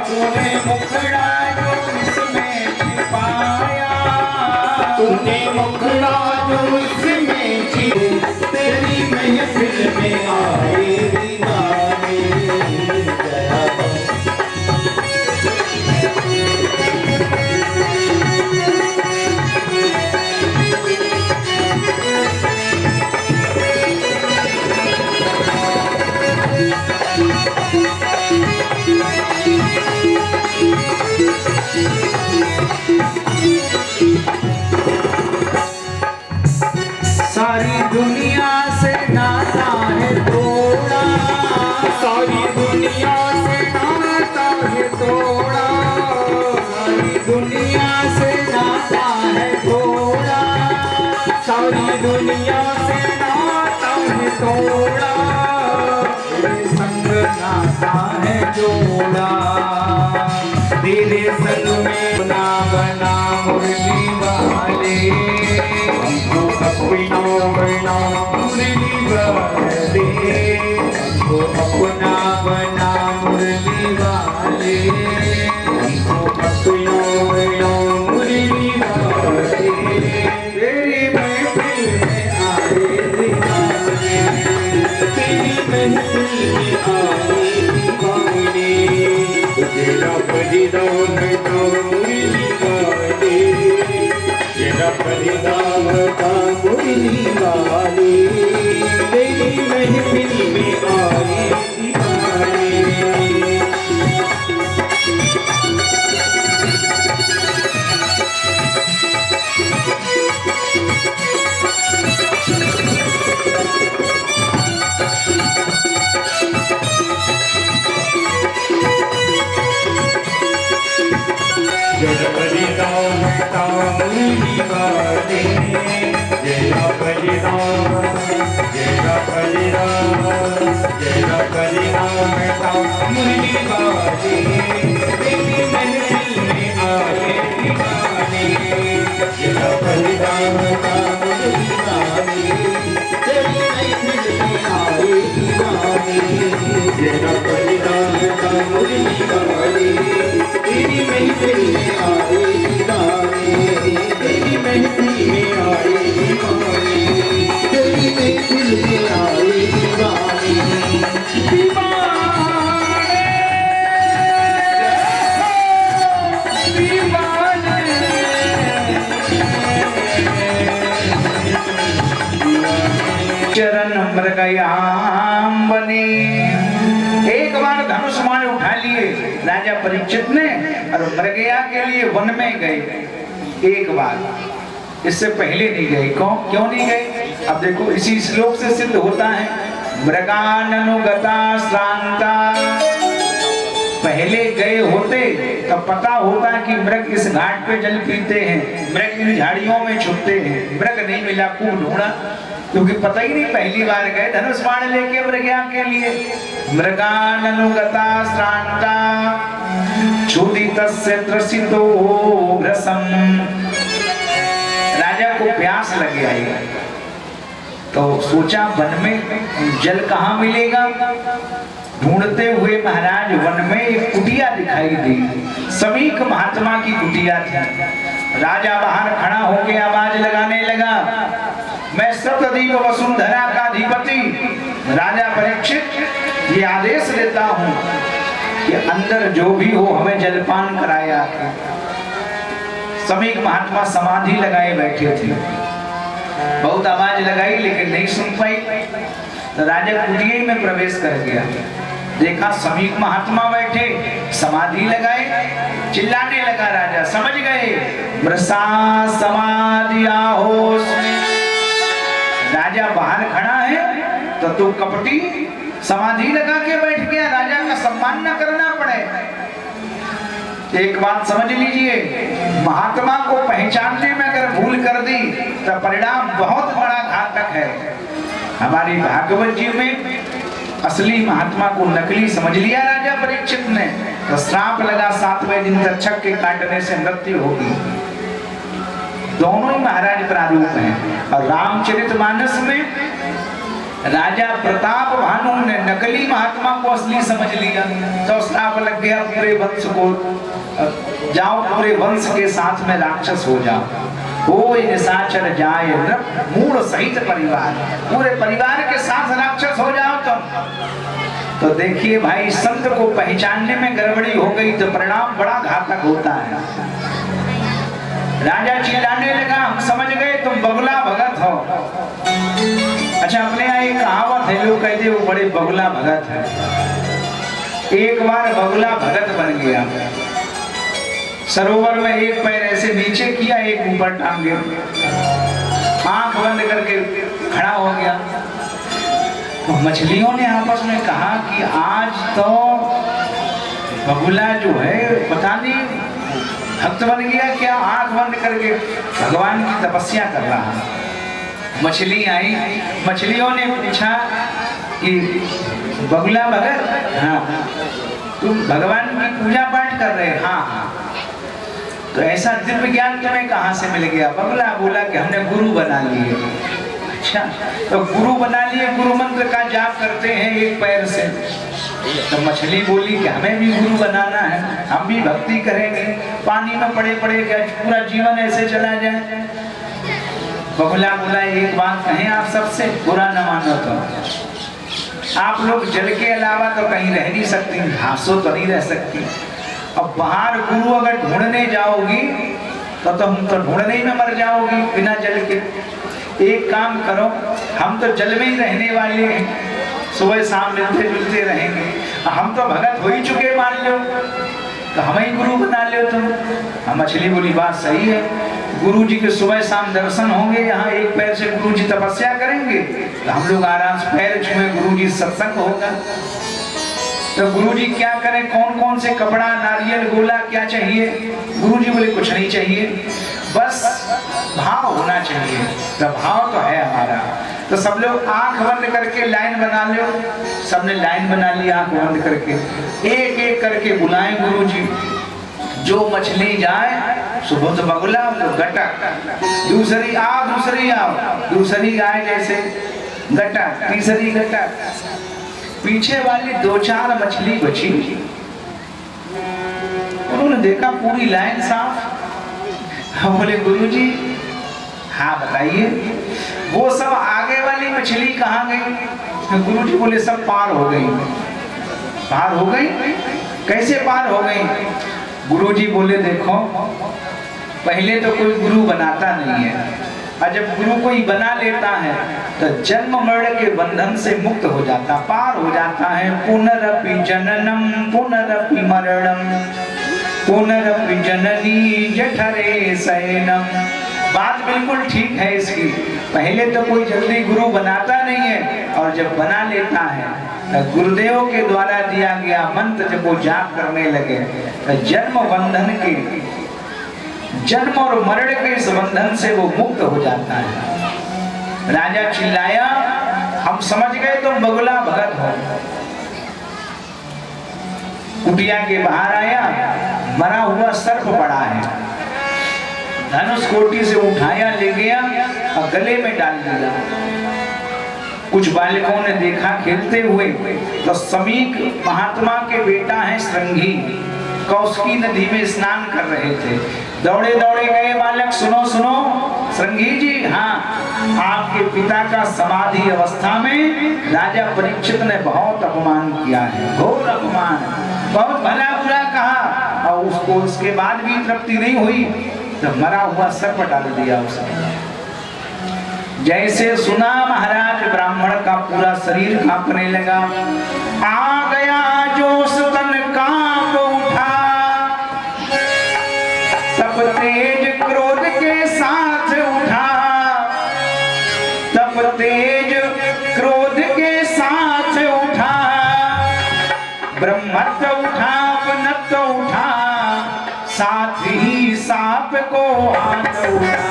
तूने मुखड़ा जो इसमें छिपाया, तूने मुखड़ा जो इसमें छिपाया तेरी महफिल में आए दीवाने जया सारी दुनिया से नाता है तोड़ा, सारी दुनिया से नाता है तोड़ा सारी दुनिया से नाता है तोड़ा, सारी दुनिया से नाता है तोड़ा तेरे संग नाता है जोड़ा, तेरे संग में बना बना मुरली वाले हमको अपना बना मुरली वाले हमको अपना बना मुरली वाले, हमको अपना बना मुरली वाले तेरी महफिल में आए दीवाने, तेरी महफिल में आए दीवाने तेरा परिदान का मुरली वाले तेरा परिदान का मुरली वाले तेरी महफिल में आए दीवाने जय बलिदान का मुरली वाले जय बलिदान जय बलिदान जय बलिदान का मुरली वाले तेरी महफिल में आए दीवाने जय बलिदान का मुरली वाले तेरी महफिल में आए दीवाने जय बलिदान का मुरली वाले तेरी महफिल में आए दीवाने तेरी महफिल में आए दीवाने तेरी महफिल में आए दीवाने चरण मृगयाम बने। एक बार धनुष बाण उठा लिए राजा परीक्षित ने और मृगया के लिए वन में गए। एक बार, इससे पहले नहीं गए। क्यों नहीं गए? अब देखो, इसी श्लोक से सिद्ध होता है मृगानुगता श्रांता। पहले गए होते तब पता होता कि मृग इस घाट पे जल पीते हैं, मृग इन झाड़ियों में छुपते हैं। मृग नहीं मिला, खूब ढूंढा, क्योंकि पता ही नहीं, पहली बार गए धनुष बाण लेके मृगया के लिए। मृगानुगता श्रांता क्षुदितस्य त्रसितो भ्रसम। राजा को प्यास लग आई तो सोचा वन में जल कहाँ मिलेगा। ढूंढते हुए महाराज वन में एक कुटिया दिखाई दी। समीक महात्मा की कुटिया थी। राजा बाहर खड़ा होकर आवाज लगाने लगा, मैं सप्तद्वीप वसुंधरा का अधिपति राजा परीक्षित ये आदेश देता हूं कि अंदर जो भी हो हमें जलपान कराया। समीक महात्मा समाधि लगाए बैठे थे। बहुत आवाज लगाई लेकिन नहीं सुन पाई। तो राजा कुटिया में प्रवेश कर गया। देखा समीक महात्मा बैठे, समाधि लगाए, चिल्लाने लगा राजा, समझ गए मृषा समाधि होश में। राजा बाहर खड़ा है तो तू कपटी समाधि लगा के बैठ गया, राजा का सम्मान न करना पड़े। एक बात समझ लीजिए, महात्मा को पहचानने में अगर भूल कर दी तो परिणाम बहुत बड़ा घातक है। हमारी भागवत जी में असली महात्मा को नकली समझ लिया राजा परीक्षित ने, तो श्राप लगा 7वें दिन तक्षक के काटने से मृत्यु होगी। दोनों ही महाराज प्रारूप हैं। और रामचरितमानस में राजा प्रताप भानु ने नकली महात्मा को असली समझ लिया, तो श्राप लग गया पूरे वंश को, जाओ पूरे वंश के साथ में राक्षस हो जाओ, कोई निशाचर जाए नृप मूल सहित परिवार, पूरे परिवार के साथ राक्षस हो जाओ तुम। तो देखिए भाई, संत को पहचानने में गड़बड़ी हो गई तो परिणाम बड़ा घातक होता है। राजा चिल्लाने लगा, हम समझ गए तुम बगुला भगत हो। अच्छा, अपने यहाँ एक कहावत है, लोग कहते वो बड़े बगुला भगत है। एक बार बगुला भगत बन गया, सरोवर में एक पैर ऐसे नीचे किया, एक ऊपर टांगे, आंख बंद करके खड़ा हो गया। तो मछलियों ने आपस में कहा कि आज तो बगुला जो है पता नहीं भक्त बन गया क्या, आंख बंद करके भगवान की तपस्या कर रहा है। मछली आई, मछलियों ने पूछा कि बगुला भगत, हाँ तुम भगवान की पूजा पाठ कर रहे? हाँ। तो ऐसा दिव्य ज्ञान तुम्हें कहाँ से मिल गया? बगुला बोला कि हमने गुरु बना लिए। अच्छा, तो गुरु बना लिए, गुरु मंत्र का जाप करते हैं एक पैर से। तो मछली बोली कि हमें भी गुरु बनाना है, हम भी भक्ति करेंगे, पानी में पड़े पड़े क्या पूरा जीवन ऐसे चला जाए। बगुला बोला, एक बात कहें आप सबसे, बुरा न मानो तो आप लोग जल के अलावा तो कहीं रह नहीं सकती, घासों तो नहीं रह सकती। अब बाहर गुरु अगर ढूंढने जाओगी तो तुम तो ढूंढने ही में मर जाओगी बिना जल के। एक काम करो, हम तो जल में ही रहने वाले हैं, सुबह शाम मिलते जुलते रहेंगे, हम तो भगत हो ही चुके मान लो, तो हम ही गुरु बना लो तुम। हम मछली बोली, बात सही है, गुरु जी के सुबह शाम दर्शन होंगे, यहाँ एक पैर से गुरु जी तपस्या करेंगे, तो हम लोग आराम से पैर छुए, गुरु जी सत्संग होगा। तो गुरुजी क्या करें, कौन कौन से कपड़ा, नारियल, गोला क्या चाहिए? गुरुजी बोले कुछ नहीं चाहिए, बस भाव होना चाहिए। तो भाव तो है हमारा। तो सब लोग आंख बंद करके लाइन बना लो। सबने लाइन बना ली आंख बंद करके, एक एक करके बुलाएं गुरुजी। जो मछली जाए, सुबह तो बगुला तो गटक, दूसरी आओ, दूसरी आओ, दूसरी आए जैसे गटक, तीसरी गटक, पीछे वाली 2-4 मछली बची। उन्होंने देखा पूरी लाइन साफ। हम बोले गुरुजी, हाँ बताइए, वो सब आगे वाली मछली कहाँ गई? गुरुजी बोले सब पार हो गई। पार हो गई? कैसे पार हो गई? गुरुजी बोले देखो, पहले तो कोई गुरु बनाता नहीं है, और जब गुरु कोई बना लेता है तो जन्म मरण के बंधन से मुक्त हो जाता, पार हो जाता है। पुनरपि जननम पुनरपि मरणम पुनरपि जननी जठरे शयनम। बात बिल्कुल ठीक है इसकी। पहले तो कोई जल्दी गुरु बनाता नहीं है, और जब बना लेता है तो गुरुदेव के द्वारा दिया गया मंत्र जब वो जाप करने लगे तो जन्म बंधन के, जन्म और मरण के इस बंधन से वो मुक्त हो जाता है। राजा चिल्लाया, हम समझ गए तुम बगुला भगत हो। कुटिया के बाहर आया, मरा हुआ सर्प पड़ा है, धनुष कोटी से उठाया, ले गया और गले में डाल दिया। कुछ बालकों ने देखा खेलते हुए, तो समीक महात्मा के बेटा है श्रृंगी, कौशिकी नदी में स्नान कर रहे थे। दौड़े दौड़े गए बालक, सुनो सुनो श्रृंगी जी, हाँ आपके पिता का समाधि अवस्था में राजा परीक्षित ने बहुत अपमान किया है, घोर अपमान, बहुत भला बुरा कहा, और उसको उसके बाद भी तृप्ति नहीं हुई तो मरा हुआ सर्प डाल दिया उसने। जैसे सुना महाराज, ब्राह्मण का पूरा शरीर कांपने लगा। आ गया जोश तन कांप उठा, तब तेज क्रोध के साथ उठा, तब तेज क्रोध के साथ उठा, ब्रह्मत्व उठा, अपनत्व उठा, साथ ही सांप को हाथ उठा।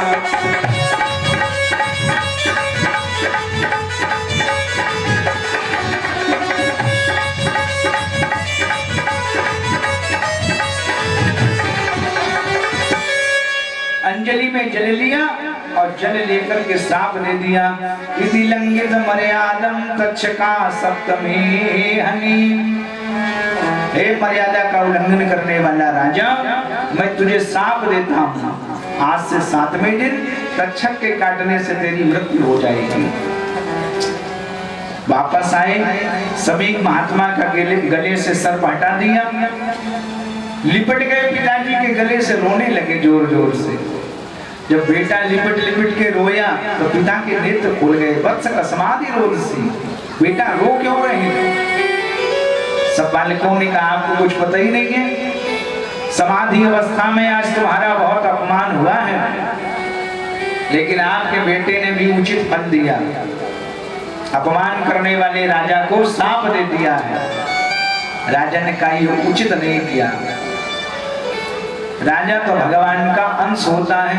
अंजलि में जल लिया और जल लेकर के श्राप दे दिया। इति लंघित मर्यादम तक्षका सप्तमे हनि। हे मर्यादा का उल्लंघन करने वाला राजा, मैं तुझे श्राप देता हूँ, आज से 7वें दिन तक्षक के काटने से तेरी मृत्यु हो जाएगी। वापस आए, सभी महात्मा का गले से सर्प हटा दिया, लिपट गए पिताजी के गले से, रोने लगे जोर जोर से। जब बेटा लिपट लिपट के रोया तो पिता के नेत्र खुल गए। वत्स कसमादि रोदसी, बेटा रो क्यों रहे थे? सब बालकों ने कहा आपको कुछ पता ही नहीं है, समाधि अवस्था में आज तुम्हारा बहुत अपमान हुआ है, लेकिन आपके बेटे ने भी उचित फल दिया। अपमान करने वाले राजा को श्राप दे दिया है। राजा ने कहा ये उचित नहीं किया। राजा तो भगवान का अंश होता है।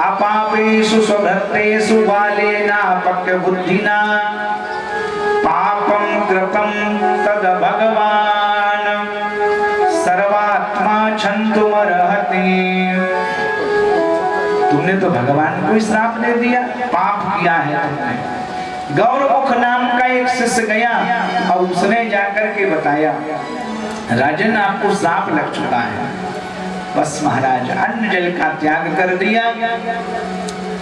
अपापेषु स्वभक्तेषु बालेना पक्य बुद्धिना पापम कृतं तद भगवान सर्वात्मा क्षन्तुमर्हति। तुमने तो भगवान को श्राप दे दिया, पाप किया है तुमने। गौरमुख नाम का एक शिष्य गया और उसने जाकर के बताया, राजन आपको श्राप लग चुका है। बस महाराज अन्न जल का त्याग कर दिया,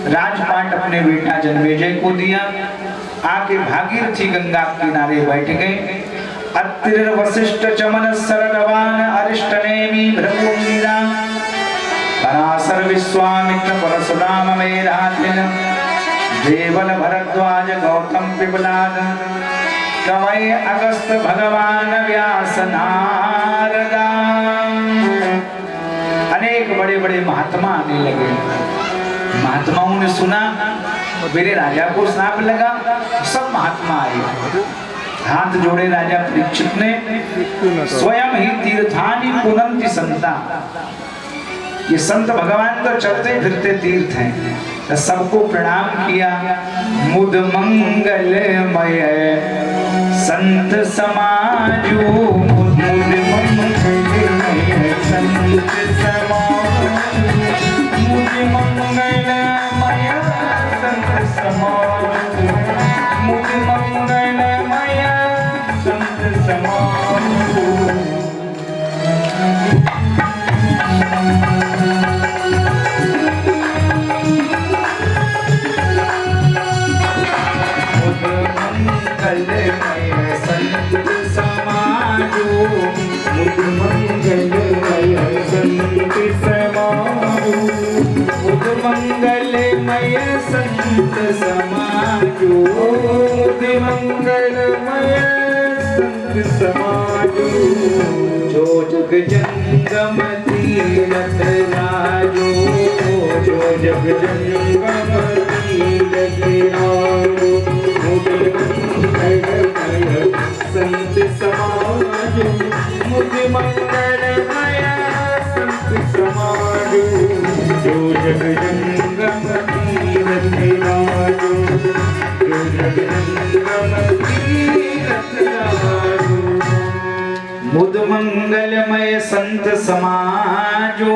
राजपाट अपने बेटा जन्मेजय को दिया, आके भागीरथी गंगा किनारे बैठ गए। अत्रि वशिष्ठ चमन सरलवान अरिष्ट नेमि भृगुंगिरा पराशर विश्वामित्र परशुराम मेधातिन देवल भरद्वाज गौतम पिपलाद कवय अगस्त भगवान व्यास नारदा। अनेक बड़े बड़े महात्मा आने लगे। महात्माओं ने सुना मेरे राजा को श्राप लगा, सब महात्मा आए। हाथ जोड़े राजा परीक्षित ने, स्वयं ही तीर्थानि पुनन्ति संता। ये संत भगवान तो चलते फिरते तीर्थ हैं, तो सबको प्रणाम किया। मुद मंगलमय संत समाजो, मुद मंगलमय संत समाजो, मुद मंगलमय संत समाजो, मुद मंगलमय संत समाजो। मंगलमय संत समाजो, मंगलमय संत समाजो। जो जग जंगम तीरथ राजो, जो जग जंगम तीरथ राजो। मंगलमय संत समाजो, मुझे मंगलमय संत समाजो। जो जग जंगम तीरथ राजो, जो जग जंगम तीरथ राजो। मुद मंगलमय संत समाजो।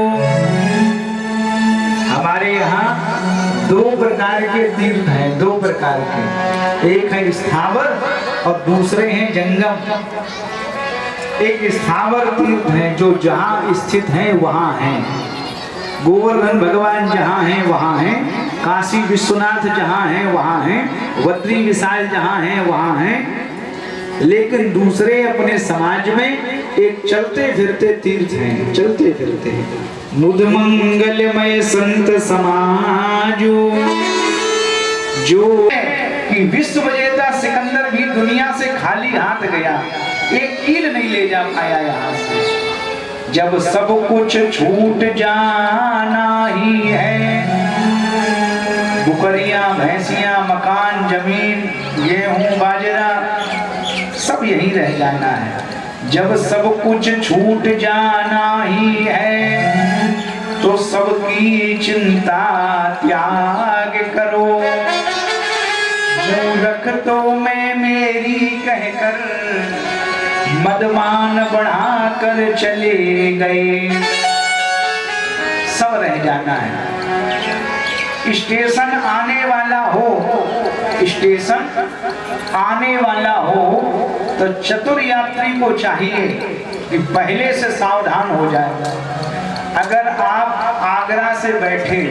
हमारे यहाँ 2 प्रकार के तीर्थ हैं, 2 प्रकार के। एक है स्थावर और दूसरे हैं जंगम। एक स्थावर तीर्थ है जो जहाँ स्थित है वहाँ है। गोवर्धन भगवान जहाँ हैं वहाँ हैं, काशी विश्वनाथ जहाँ हैं वहाँ हैं, बद्री विशाल जहाँ हैं वहाँ हैं। लेकिन दूसरे अपने समाज में एक चलते फिरते तीर्थ हैं, चलते फिरते। मुद मंगलमय संत समाजो। जो कि विश्व विजेता सिकंदर भी दुनिया से खाली हाथ गया, एक कील नहीं ले जा पाया यहाँ से। जब सब कुछ छूट जाना ही है, बुकरियां भैंसियां मकान जमीन गेहूं बाजरा सब यही रह जाना है। जब सब कुछ छूट जाना ही है तो सबकी चिंता त्याग करो। मूर्ख तो मैं मेरी कहकर मदमान बढ़ाकर चले गए। सब रह जाना है। स्टेशन आने वाला हो, स्टेशन आने वाला हो तो चतुर यात्री को चाहिए कि पहले से सावधान हो जाए। अगर आप आगरा से बैठे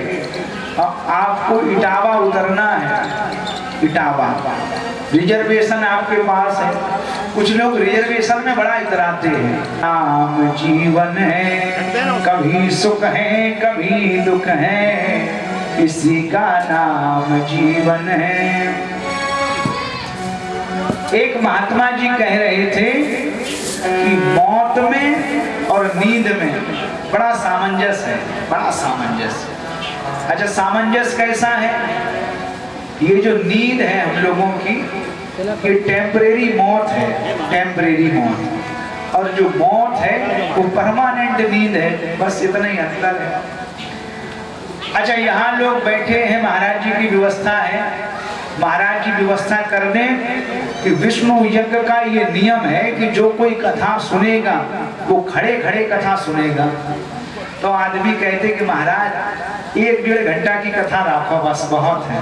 और आपको इटावा उतरना है, इटावा रिजर्वेशन आपके पास है। कुछ लोग रिजर्वेशन में बड़ा इतराते हैं। नाम जीवन है, कभी सुख है कभी दुख है, इसी का नाम जीवन है। एक महात्मा जी कह रहे थे कि मौत में और नींद में बड़ा सामंजस्य है, बड़ा सामंजस्य। अच्छा, सामंजस्य कैसा है? ये जो नींद है हम लोगों की, ये टेम्परेरी मौत है, टेम्परेरी मौत। और जो मौत है वो परमानेंट नींद है, बस इतना ही अंतर है। अच्छा, यहाँ लोग बैठे हैं, महाराज जी की व्यवस्था है। महाराज जी व्यवस्था कर दें कि विष्णु यज्ञ का ये नियम है कि जो कोई कथा सुनेगा वो खड़े खड़े कथा सुनेगा। तो आदमी कहते कि महाराज 1-1.5 घंटा की कथा रखो, बस बहुत है।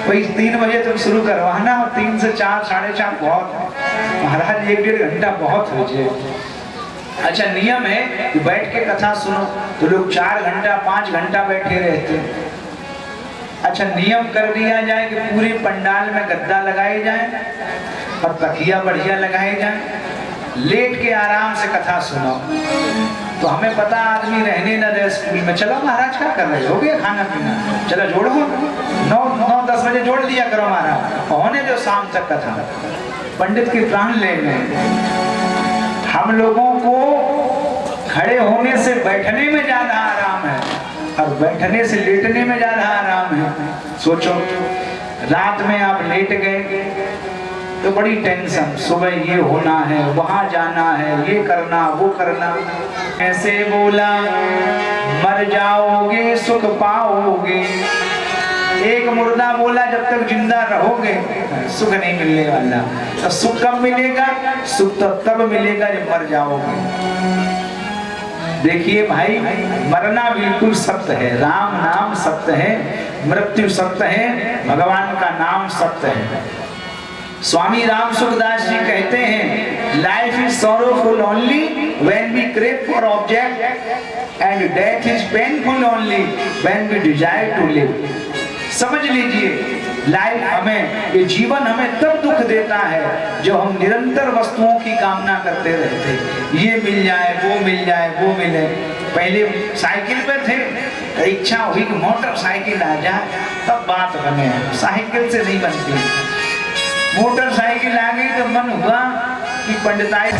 वही 3 बजे तुम शुरू करवाना और 3 से 4, 4:30 बहुत है। महाराज 1-1.5 घंटा बहुत हो जाए। अच्छा, नियम है कि बैठ के कथा सुनो, तो लोग 4 घंटा 5 घंटा बैठे रहते हैं। अच्छा, नियम कर दिया जाए कि पूरे पंडाल में गद्दा लगाए जाए और तकिया बढ़िया लगाए जाए, लेट के आराम से कथा सुनो। तो हमें पता आदमी रहने न दे स्कूल में। चलो महाराज क्या कर रहे हो, गया खाना पीना, चलो जोड़ो 9-10 बजे जोड़ दिया करो महाराज, होने दो शाम तक कथा। पंडित के प्राण ले गए। हम लोगों को खड़े होने से बैठने में ज्यादा आराम है और बैठने से लेटने में ज्यादा आराम है। सोचो, रात में आप लेट गए तो बड़ी टेंशन, सुबह ये होना है, वहां जाना है, ये करना वो करना। ऐसे बोला मर जाओगे सुख पाओगे। एक मुर्दा बोला जब तक जिंदा रहोगे सुख नहीं मिलने वाला। तो सुख कब मिलेगा? सुख तो तब मिलेगा जब मर जाओगे। देखिए भाई, मरना बिल्कुल सत्य है, राम नाम सत्य है, मृत्यु सत्य है, भगवान का नाम सत्य है। स्वामी राम सुखदास जी कहते हैं, life is sorrowful only when we crave for object and death is painful only when we desire to live. समझ लीजिए, लाइफ हमें, ये जीवन हमें तब दुख देता है जो हम निरंतर वस्तुओं की कामना करते रहते, ये मिल जाए वो मिल जाए वो मिले। पहले साइकिल पे थे, इच्छा हुई कि मोटरसाइकिल आ जाए तब बात बने, साइकिल से नहीं बनती। मोटरसाइकिल आ गई तो मन हुआ कि पंडिताई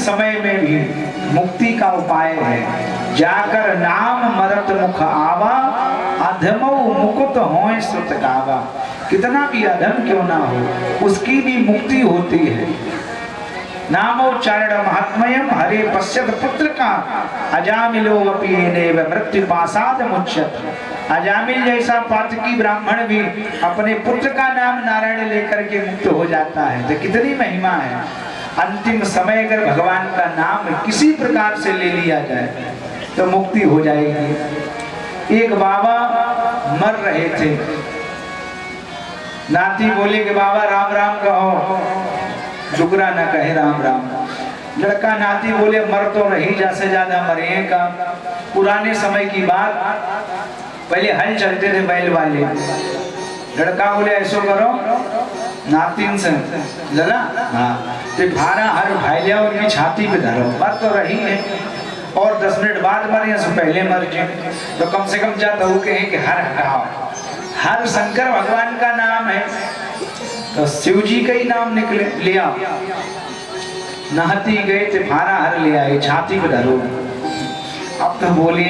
समय में भी मुक्ति का उपाय है। जाकर नाम मरत मुख आवा, अधमो मुकुत होए सुत गावा। कितना भी अधम क्यों ना हो, उसकी भी मुक्ति होती है। नामोच्चारण महात्म्यम हरे पश्यत पुत्र का, अजामिलो अपि एनेव मृत्यु पासाद मुच्यत। अजामिल जैसा पातकी ब्राह्मण भी अपने पुत्र का नाम नारायण लेकर के मुक्त हो जाता है। तो कितनी महिमा है। अंतिम समय अगर भगवान का नाम किसी प्रकार से ले लिया जाए तो मुक्ति हो जाएगी। एक बाबा मर रहे थे। नाती बोले कि बाबा राम राम कहो, डुगरा न कहे राम राम। लड़का नाती बोले मर तो रही, जैसे ज्यादा मरे का। पुराने समय की बात, पहले हल चलते थे बैल वाले। लड़का बोले ऐसो करो, नातिन से लला हाँ तो भारा हर भाई लिया उनकी छाती पे धरो, मर तो रही है और 10 मिनट बाद मरे से पहले मर जाए तो कम से कम जाता वो कहे कि हर हटाओ। हर शंकर भगवान का नाम है, तो शिव जी का ही नाम निकले लिया। नहाती गए थे, भारा हर ले आए, छाती पे धरो। अब तो बोले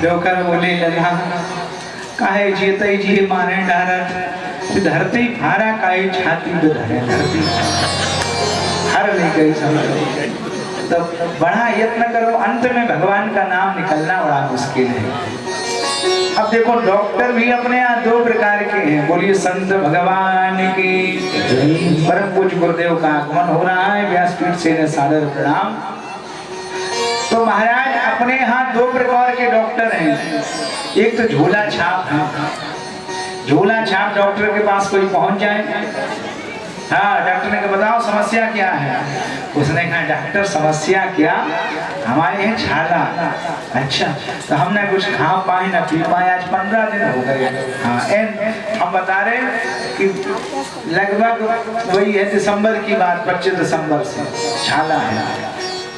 डोकर बोले लला काहे जीते जी मारे डारत, धरती भारा काहे छाती पे धरे, धरती हर ले गई समझ। तो बड़ा यत्न करो, अंत में भगवान का नाम निकलना बड़ा मुश्किल है। अब देखो डॉक्टर भी अपने यहाँ 2 प्रकार के हैं। बोलिए संत भगवान की। परम पूज्य गुरुदेव का आगमन हो रहा है, व्यासपीठ से सादर प्रणाम। तो महाराज अपने यहाँ 2 प्रकार के डॉक्टर हैं। एक तो झोला छाप है, झोला छाप डॉक्टर के पास कोई पहुंच जाए, हाँ डॉक्टर ने कहा बताओ समस्या क्या है। उसने कहा डॉक्टर समस्या क्या, हमारे यहाँ छाला। अच्छा तो हमने कुछ खा पाए ना पी पाए, आज 15 दिन हो गए। हाँ हम बता रहे कि लगभग वही है दिसंबर की बात, 25 दिसंबर से छाला है।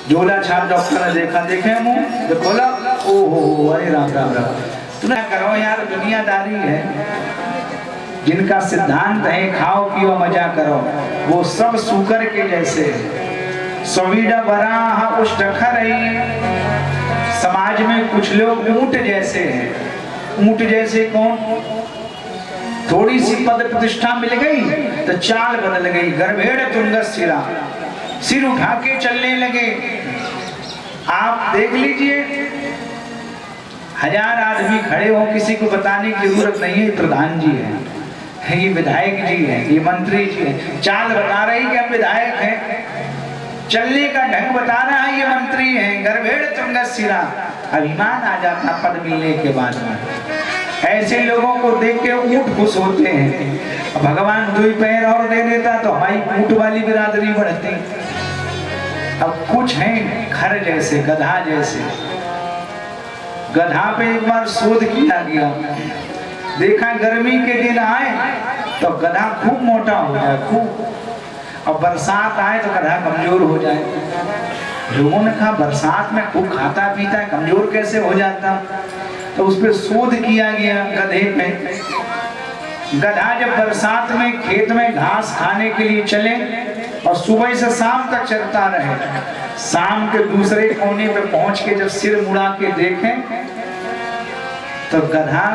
झोला छाप डॉक्टर ने देखा, देखे मुँह तो खोला, ओहो अरे राम राम राम। तुम करो यार, दुनियादारी है। जिनका सिद्धांत है खाओ पियो मजा करो, वो सब सूकर के जैसे। सवीडा बराह उष्ट खरई। समाज में कुछ लोग ऊंट जैसे हैं। ऊंट जैसे कौन? थोड़ी सी पद प्रतिष्ठा मिल गई तो चाल बदल गई। गर्भेड़ तुंग सिरा, सिर उठा के चलने लगे। आप देख लीजिए, 1000 आदमी खड़े हो, किसी को बताने की जरूरत नहीं है, प्रधान जी है, ये विधायक जी है, ये मंत्री जी है। चाल बता रही कि हम विधायक हैं, चलने का ढंग बता रहा है ये मंत्री है। गर्भेड़ तुंग सिरा, अभिमान आ जाता पद मिलने के बाद में। ऐसे लोगों को देख के ऊंट खुश होते हैं। भगवान 2 पैर और दे देता तो हमारी ऊंट वाली बिरादरी बढ़ती। अब कुछ हैं खर जैसे, गधा जैसे। गधा पे एक बार शोध किया गया, देखा गर्मी के दिन आए तो गधा खूब मोटा हो जाए, खूब, और बरसात आए तो गधा कमजोर हो जाए। लोगों ने कहा बरसात में खूब खाता पीता है, कमजोर कैसे हो जाता? तो उस पर शोध किया गया गधे पे। गधा जब बरसात में खेत में घास खाने के लिए चले और सुबह से शाम तक चलता रहे, शाम के दूसरे कोने पे पहुंच के जब सिर मुड़ा के देखें तो गधा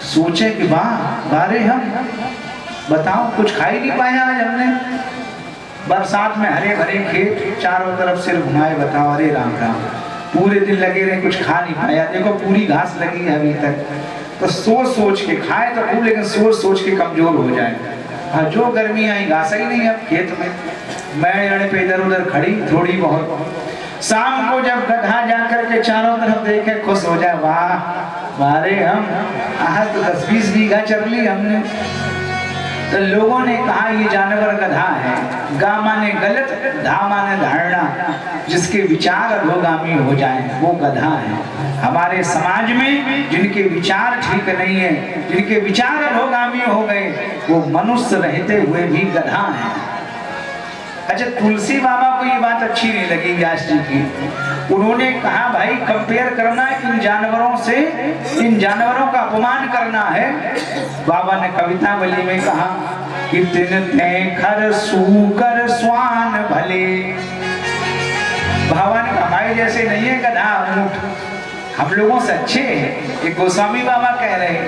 सोचे कि वाह बारे हम बताओ कुछ खा ही नहीं पाया आज हमने। बरसात में हरे भरे खेत, चारों तरफ सिर घुमाए, बताओ अरे राम राम, पूरे दिन लगे रहे कुछ खा नहीं पाया। देखो पूरी घास लगी है अभी तक। तो सोच सोच के खाए तो खूब, लेकिन सोच सोच के कमजोर हो जाए। हाँ जो गर्मी आई घास ही नहीं अब खेत में, मैं पे इधर उधर खड़ी थोड़ी बहुत। शाम को जब गधा जाकर के चारों तरफ देखे खुश हो जाए, वाह मारे हम आज तो 10-20 बीघा चर ली हमने। तो लोगों ने कहा ये जानवर गधा है। गा माने गलत, धा माने धारणा, जिसके विचार अधोगामी हो जाए वो गधा है। हमारे समाज में जिनके विचार ठीक नहीं है, जिनके विचार अधोगामी हो गए, वो मनुष्य रहते हुए भी गधा है। अच्छा तुलसी बाबा को ये बात अच्छी नहीं लगी व्यास जी की। उन्होंने कहा भाई कंपेयर करना इन जानवरों से, इन जानवरों का अपमान करना है। बाबा ने कवितावली में कहा कि तिनते खर सूकर स्वान भले। भगवान हमारे जैसे नहीं है गधा ऊंट, हम लोगों से अच्छे हैं। एक गोस्वामी बाबा कह रहे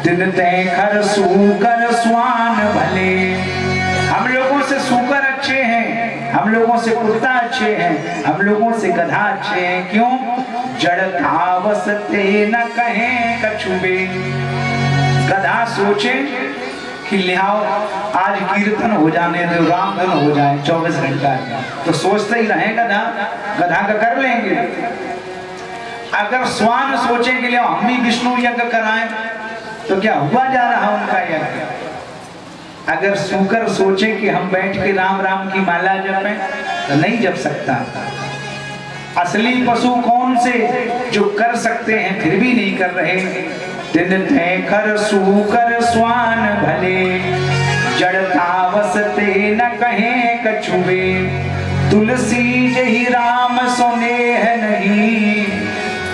तिनते खर सूकर स्वान भले, हम लोगों से सूकर अच्छे हैं, हम लोगों से कुत्ता अच्छे हैं, हम लोगों से गधा अच्छे हैं। क्यों? जड़तावसते न कहें कछुबे। गधा सोचे कि लिहाओ आज कीर्तन हो जाने दो, राम धन हो जाए 24 घंटा, तो सोचते ही रहे गधा, गधा का कर लेंगे। अगर स्वान सोचे कि ले हम भी विष्णु यज्ञ कराएं तो क्या हुआ जा रहा उनका यज्ञ। अगर सूकर सोचे कि हम बैठ के राम राम की माला जपें तो नहीं जप सकता। असली पशु कौन से जो कर सकते हैं फिर भी नहीं कर रहे। दिन खर सूकर स्वान भले जड़तावस ते न कहे कछुबे तुलसी जही राम सुनेह नहीं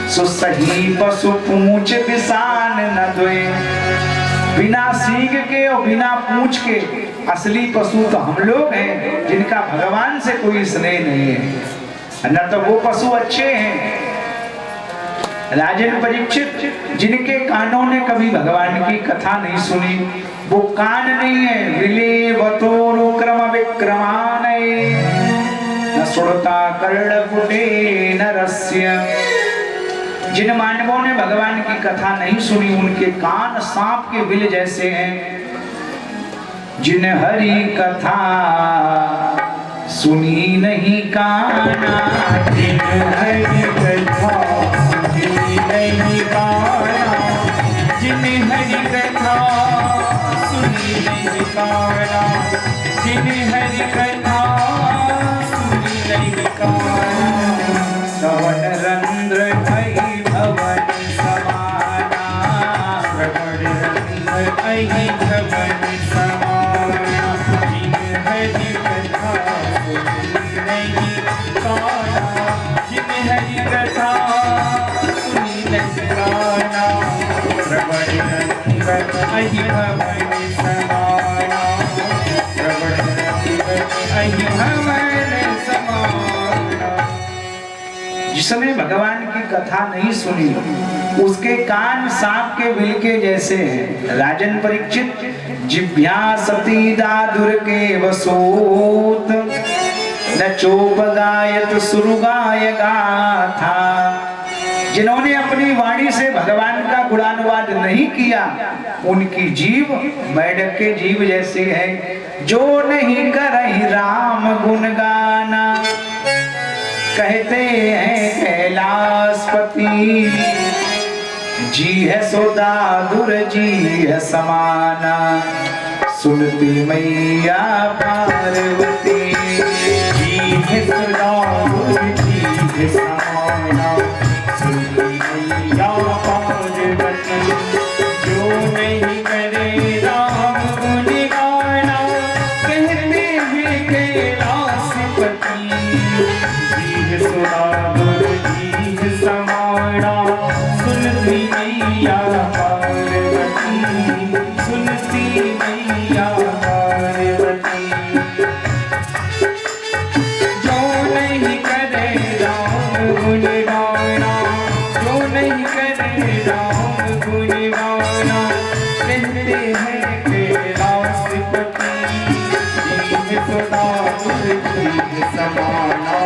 सो सही पशु पूछ बिसान न दोए। बिना सींग के और बिना पूछ के असली पशु तो हम लोग हैं जिनका भगवान से कोई स्नेह नहीं है, न तो वो पशु अच्छे हैं। राजन परीक्षित जिनके कानों ने कभी भगवान की कथा नहीं सुनी, वो कान नहीं है। विले बतोरु क्रम विक्रमान न सुरता कर्ण कुटे न रस्य। जिन मानवों ने भगवान की कथा नहीं सुनी उनके कान सांप के बिल जैसे हैं। जिन हरि कथा सुनी नहीं काना, जिन हरि कथा सुनी नहीं काना, जिन हरि कथा सुनी नहीं काना, जिन हरि कथा सुनी नहीं काना। श्रवण रंध्र भई भवन समाना, श्रवण रंध्र भई भवन समाना, जिन हरि कथा सुनी नहीं काना, जिन हरि कथा सुनी नहीं काना। श्रवण रंध्र भई भवन समाना, श्रवण रंध्र भई भवन समाना। जिसने भगवान की कथा नहीं सुनी उसके कान सांप के बिल के जैसे हैं। राजन परीक्षित जिभ्या सती दादुर के वसूत न चोप गायत सुरुगाय गाथा। जिन्होंने अपनी वाणी से भगवान का गुणानुवाद नहीं किया उनकी जीव मेढक के जीव जैसी है। जो नहीं करहि राम गुण गाना, कहते हैं कैलाशपति जी है सोदा दुर जी है समाना। सुनती मैया पार्वती जी है सोदा दुर जी है समाना। सुनती मैया पार्वती जो नहीं करे राम गुण गाना, कहते हैं कैलाशपति सोदा दुर जी है समाना। सुनती मैया पार्वती, सुनती मैया पार्वती जो नहीं करे राम गुण गाना, जो नहीं करे राम गुण गाना, कहते हैं कैलाशपति जी है सोदा दुर जी है समाना।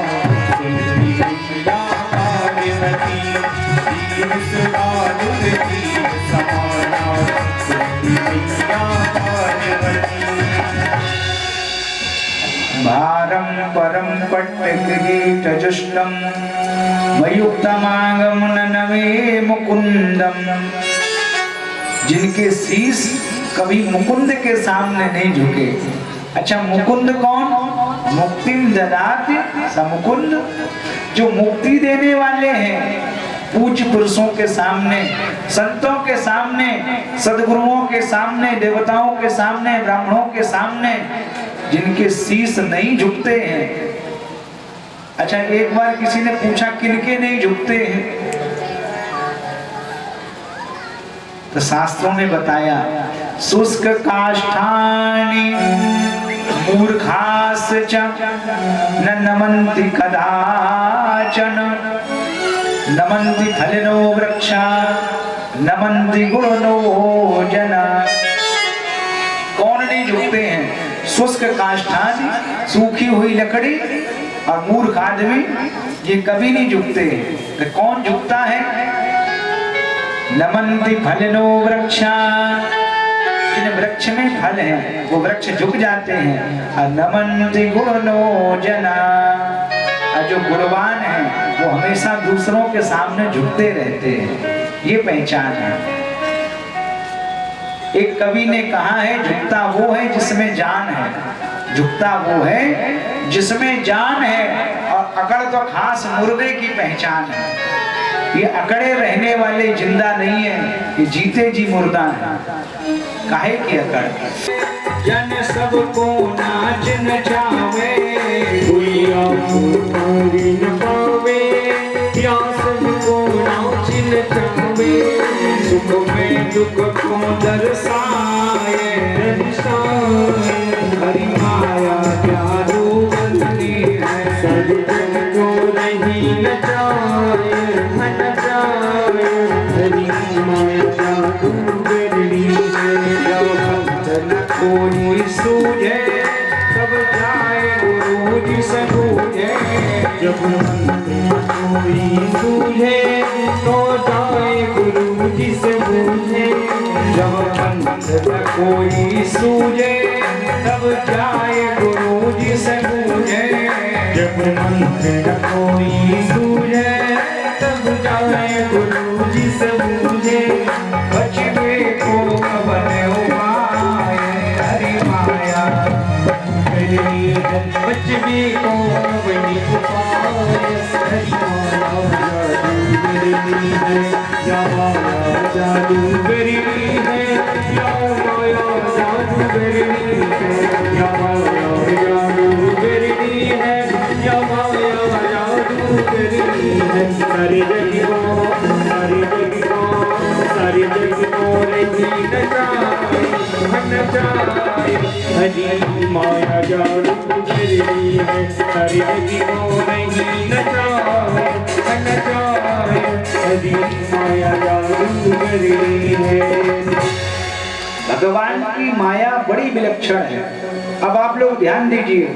भारं परं पट्टकिरीटजुष्टं वयुक्तमागमननवे मुकुंदम। जिनके शीश कभी मुकुंद के सामने नहीं झुके। अच्छा, मुकुंद कौन? मुक्तिम ददाति स मुकुंद, जो मुक्ति देने वाले हैं। पूज्य पुरुषों के सामने, संतों के सामने, सदगुरुओं के सामने, देवताओं के सामने, ब्राह्मणों के सामने जिनके शीश नहीं झुकते हैं। अच्छा, एक बार किसी ने पूछा किनके नहीं झुकते हैं, तो शास्त्रों ने बताया शुष्क काष्ठानि मूर्खास च न नमन्ति कदाचन। नमन्ति फलिनो वृक्षा नमन्ति गुणनो जना। कौन नहीं झुकते हैं? शुष्क काष्ठानि, सूखी हुई लकड़ी, और मूर्ख आदमी, ये कभी नहीं झुकते। तो कौन झुकता है? नमन्ति फलिनो वृक्षा, जिन वृक्ष में फल है वो वृक्ष झुक जाते हैं। और नमन्ति गुणनो जना, और जो गुणवान है वो हमेशा दूसरों के सामने झुकते रहते हैं, ये पहचान है। एक कवि ने कहा है, झुकता वो है जिसमें जान है, झुकता वो है जिसमें जान है, और अकड़ तो खास मुर्दे की पहचान है। ये अकड़े रहने वाले जिंदा नहीं है, ये जीते जी मुर्दा है। काहे की अकड़? जन सबको नाच नचावे, कोई न पावे, या सबको नाच नचावे, सुख में दुख को दर्शाए, हरि माया जादू बदली है, सजन को नहीं नचाए, नचाए, हरि माया जादू बदली है, न कोई सूझे तब जाए गुरु जी से पूछे, जब कोई सूझे तो जाए गुरु जी से पूछे, जब न कोई सूझे तब जाए गुरु जी से पूछे, जब न कोई सूझे तब जाए गुरु जी से पूछे, बचवे को बने बचवी को बनी उपाय, हरि माया जादूगरी है, या माया जादूगरी है, या माया जादूगरी है, या माया जादूगरी है, सारी जग को नहीं नचाए, हरि माया जादूगरी है, सारी जग को नहीं नचाए, हरि माया जादूगरी है। भगवान की माया बड़ी विलक्षण है। अब आप लोग ध्यान दीजिए,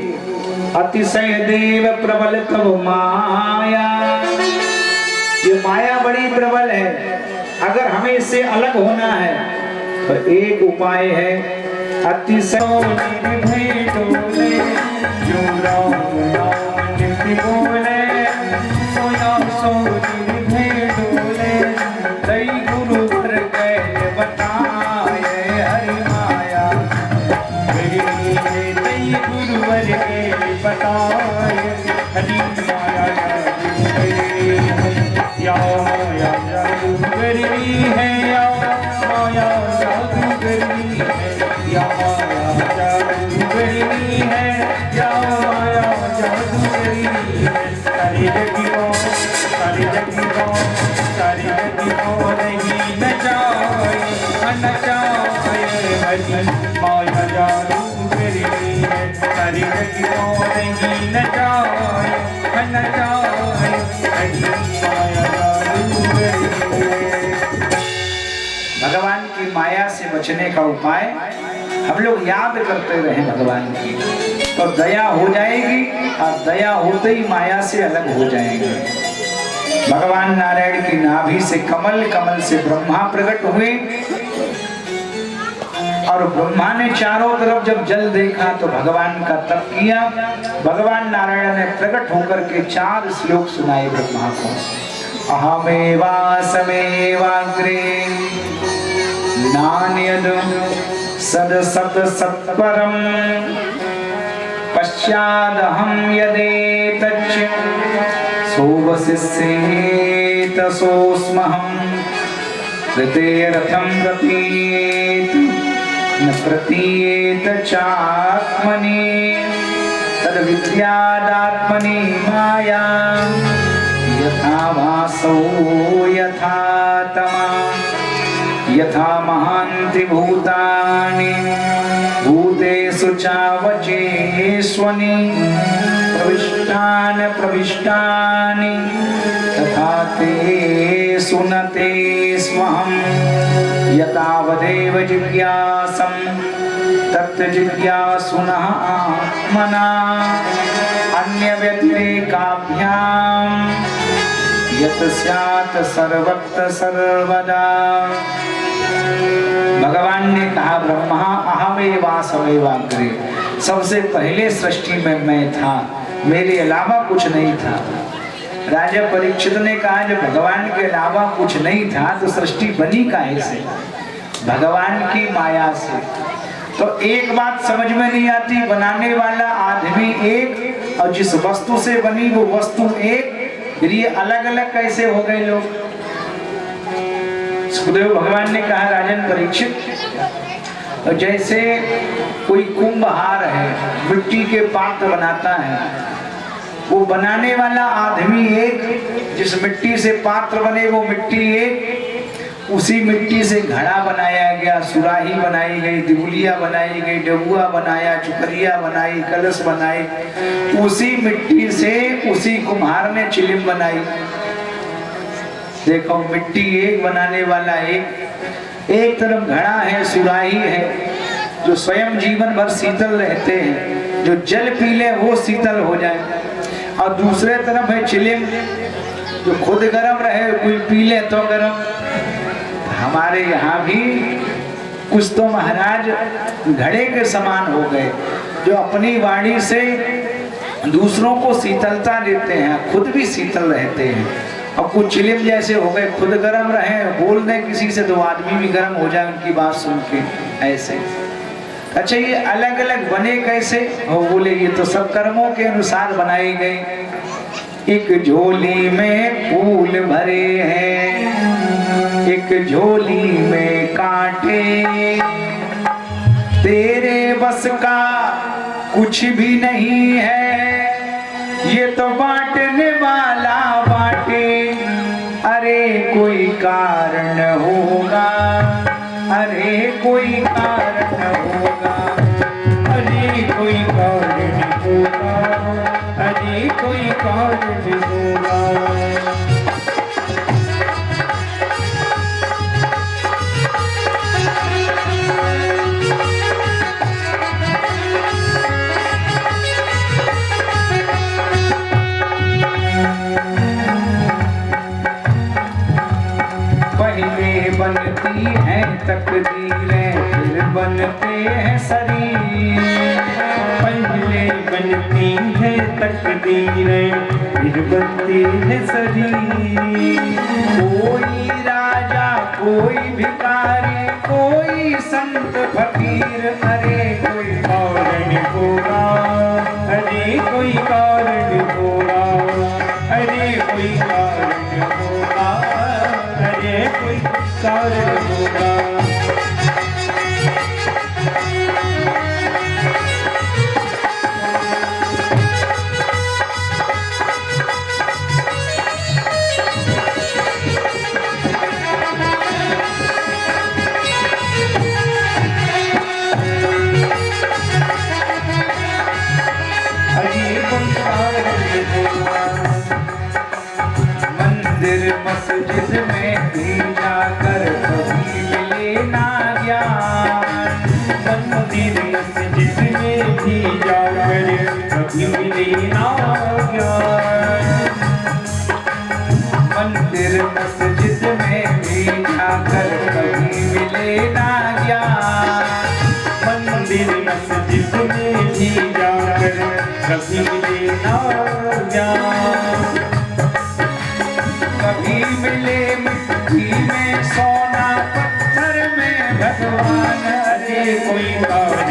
अतिशय देव प्रबल तव माया, ये माया बड़ी प्रबल है। अगर हमें इससे अलग होना है तो एक उपाय है, अतिशय डोले, जो राम नाम नित्य बोले, सोया सो डोले, दई गुरु वर गए बताए, हरि माया दई गुरु वर गए बताए, हरि माया या माया जादूगरी है, या माया जादूगरी है, या माया जादूगरी है, या माया जादूगरी है, सारी जग को नहीं नचाए, नचाए, हरि माया जादूगरी है, सारी जग को नहीं नचाए, नचाए, हरि माया जादूगरी है। भगवान की माया से बचने का उपाय हम लोग याद करते रहे भगवान की, तो दया हो जाएगी, और दया होते ही माया से अलग हो जाएंगे। भगवान नारायण की नाभि से कमल, कमल से ब्रह्मा प्रकट हुए, और ब्रह्मा ने चारों तरफ जब जल देखा तो भगवान का तप किया। भगवान नारायण ने प्रकट होकर के 4 श्लोक सुनाए ब्रह्मा को। अहमेवासमेवाग्रे नान्यद सदसत सत्परम, पश्चादहं यदेतच्च सोवशिष्येत सोऽस्महं, कृतेरथं प्रतीयेत न प्रतीयेत चात्मनि, तद्विद्यादात्मनि माया, यथा वासो यथा तमा, यथा महान्ति भूतानि भूतेषु चावचेष्वनि, प्रविष्टानि प्रविष्टानि तथा तेषु न तेष्वहम्, यतावदेव जिज्ञासं तत्जिज्ञासुनः आत्मना, अन्यव्यतिरेकाभ्यां यत् स्यात् सर्वत्र सर्वदा। भगवान ने कहा, ब्रह्मा अहमेवासमेवाग्रे, सबसे पहले सृष्टि में मैं था, मेरे अलावा कुछ नहीं था। राजा परीक्षित ने कहा जब भगवान के अलावा कुछ नहीं था तो सृष्टि बनी काहे से? भगवान की माया से। तो एक बात समझ में नहीं आती, बनाने वाला आदमी एक और जिस वस्तु से बनी वो वस्तु एक, फिर ये अलग अलग कैसे हो गए लोग? सुखदेव भगवान ने कहा राजन परीक्षित, जैसे कोई कुंभहार है, मिट्टी के पात्र बनाता है, वो बनाने वाला आदमी एक, जिस मिट्टी से पात्र बने वो मिट्टी एक, उसी मिट्टी से घड़ा बनाया गया, सुराही बनाई गई, दिबुलिया बनाई गई, डबुआ बनाया, चुकरिया बनाई, कलश बनाई, उसी मिट्टी से उसी कुम्हार ने चिलिम बनाई। देखो मिट्टी एक, बनाने वाला एक तरफ घड़ा है, सुराही है, जो स्वयं जीवन भर शीतल रहते हैं, जो जल पी ले वो शीतल हो जाए, और दूसरे तरफ है चिलिम, जो खुद गर्म रहे, कोई पी ले तो गर्म। हमारे यहाँ भी कुछ तो महाराज घड़े के समान हो गए, जो अपनी वाणी से दूसरों को शीतलता देते हैं, खुद भी शीतल रहते हैं, और कुछ चिलिम जैसे हो गए, खुद गर्म रहे, बोल दें किसी से तो आदमी भी गर्म हो जाए उनकी बात सुन के, ऐसे। अच्छा ये अलग अलग बने कैसे? और बोले ये तो सब कर्मों के अनुसार बनाए गए। एक झोली में फूल भरे हैं, एक झोली में कांटे, तेरे बस का कुछ भी नहीं है, ये तो बांटने वाला बांटे। अरे कोई कारण होगा, अरे कोई कारण होगा, अरे कोई कारण होगा, अरे कोई कारण होगा। पहले बनती हैं तकदीरें, फिर बनते हैं शरीर। पहले बनती है तकदीरें, फिर बनती है शरीर। कोई राजा, कोई भिखारी, कोई संत फकीर, अरे कोई कारण होगा, अरे कोई कारण होगा, अरे कोई कारण होगा, अरे कोई कारण होगा। मंदिर मस्जिद में भी जाकर कभी मिले ना ज्ञान। मंदिर मस्जिद में भी जाकर कभी मिले ना ज्ञान। मंदिर मस्जिद में भी जाकर कभी मिले ना ज्ञान। मंदिर मस्जिद में भी जाकर कभी मिले ना ज्ञान। कभी मिले मिट्टी में सोना, पत्थर में भगवान, अरे कोई कारण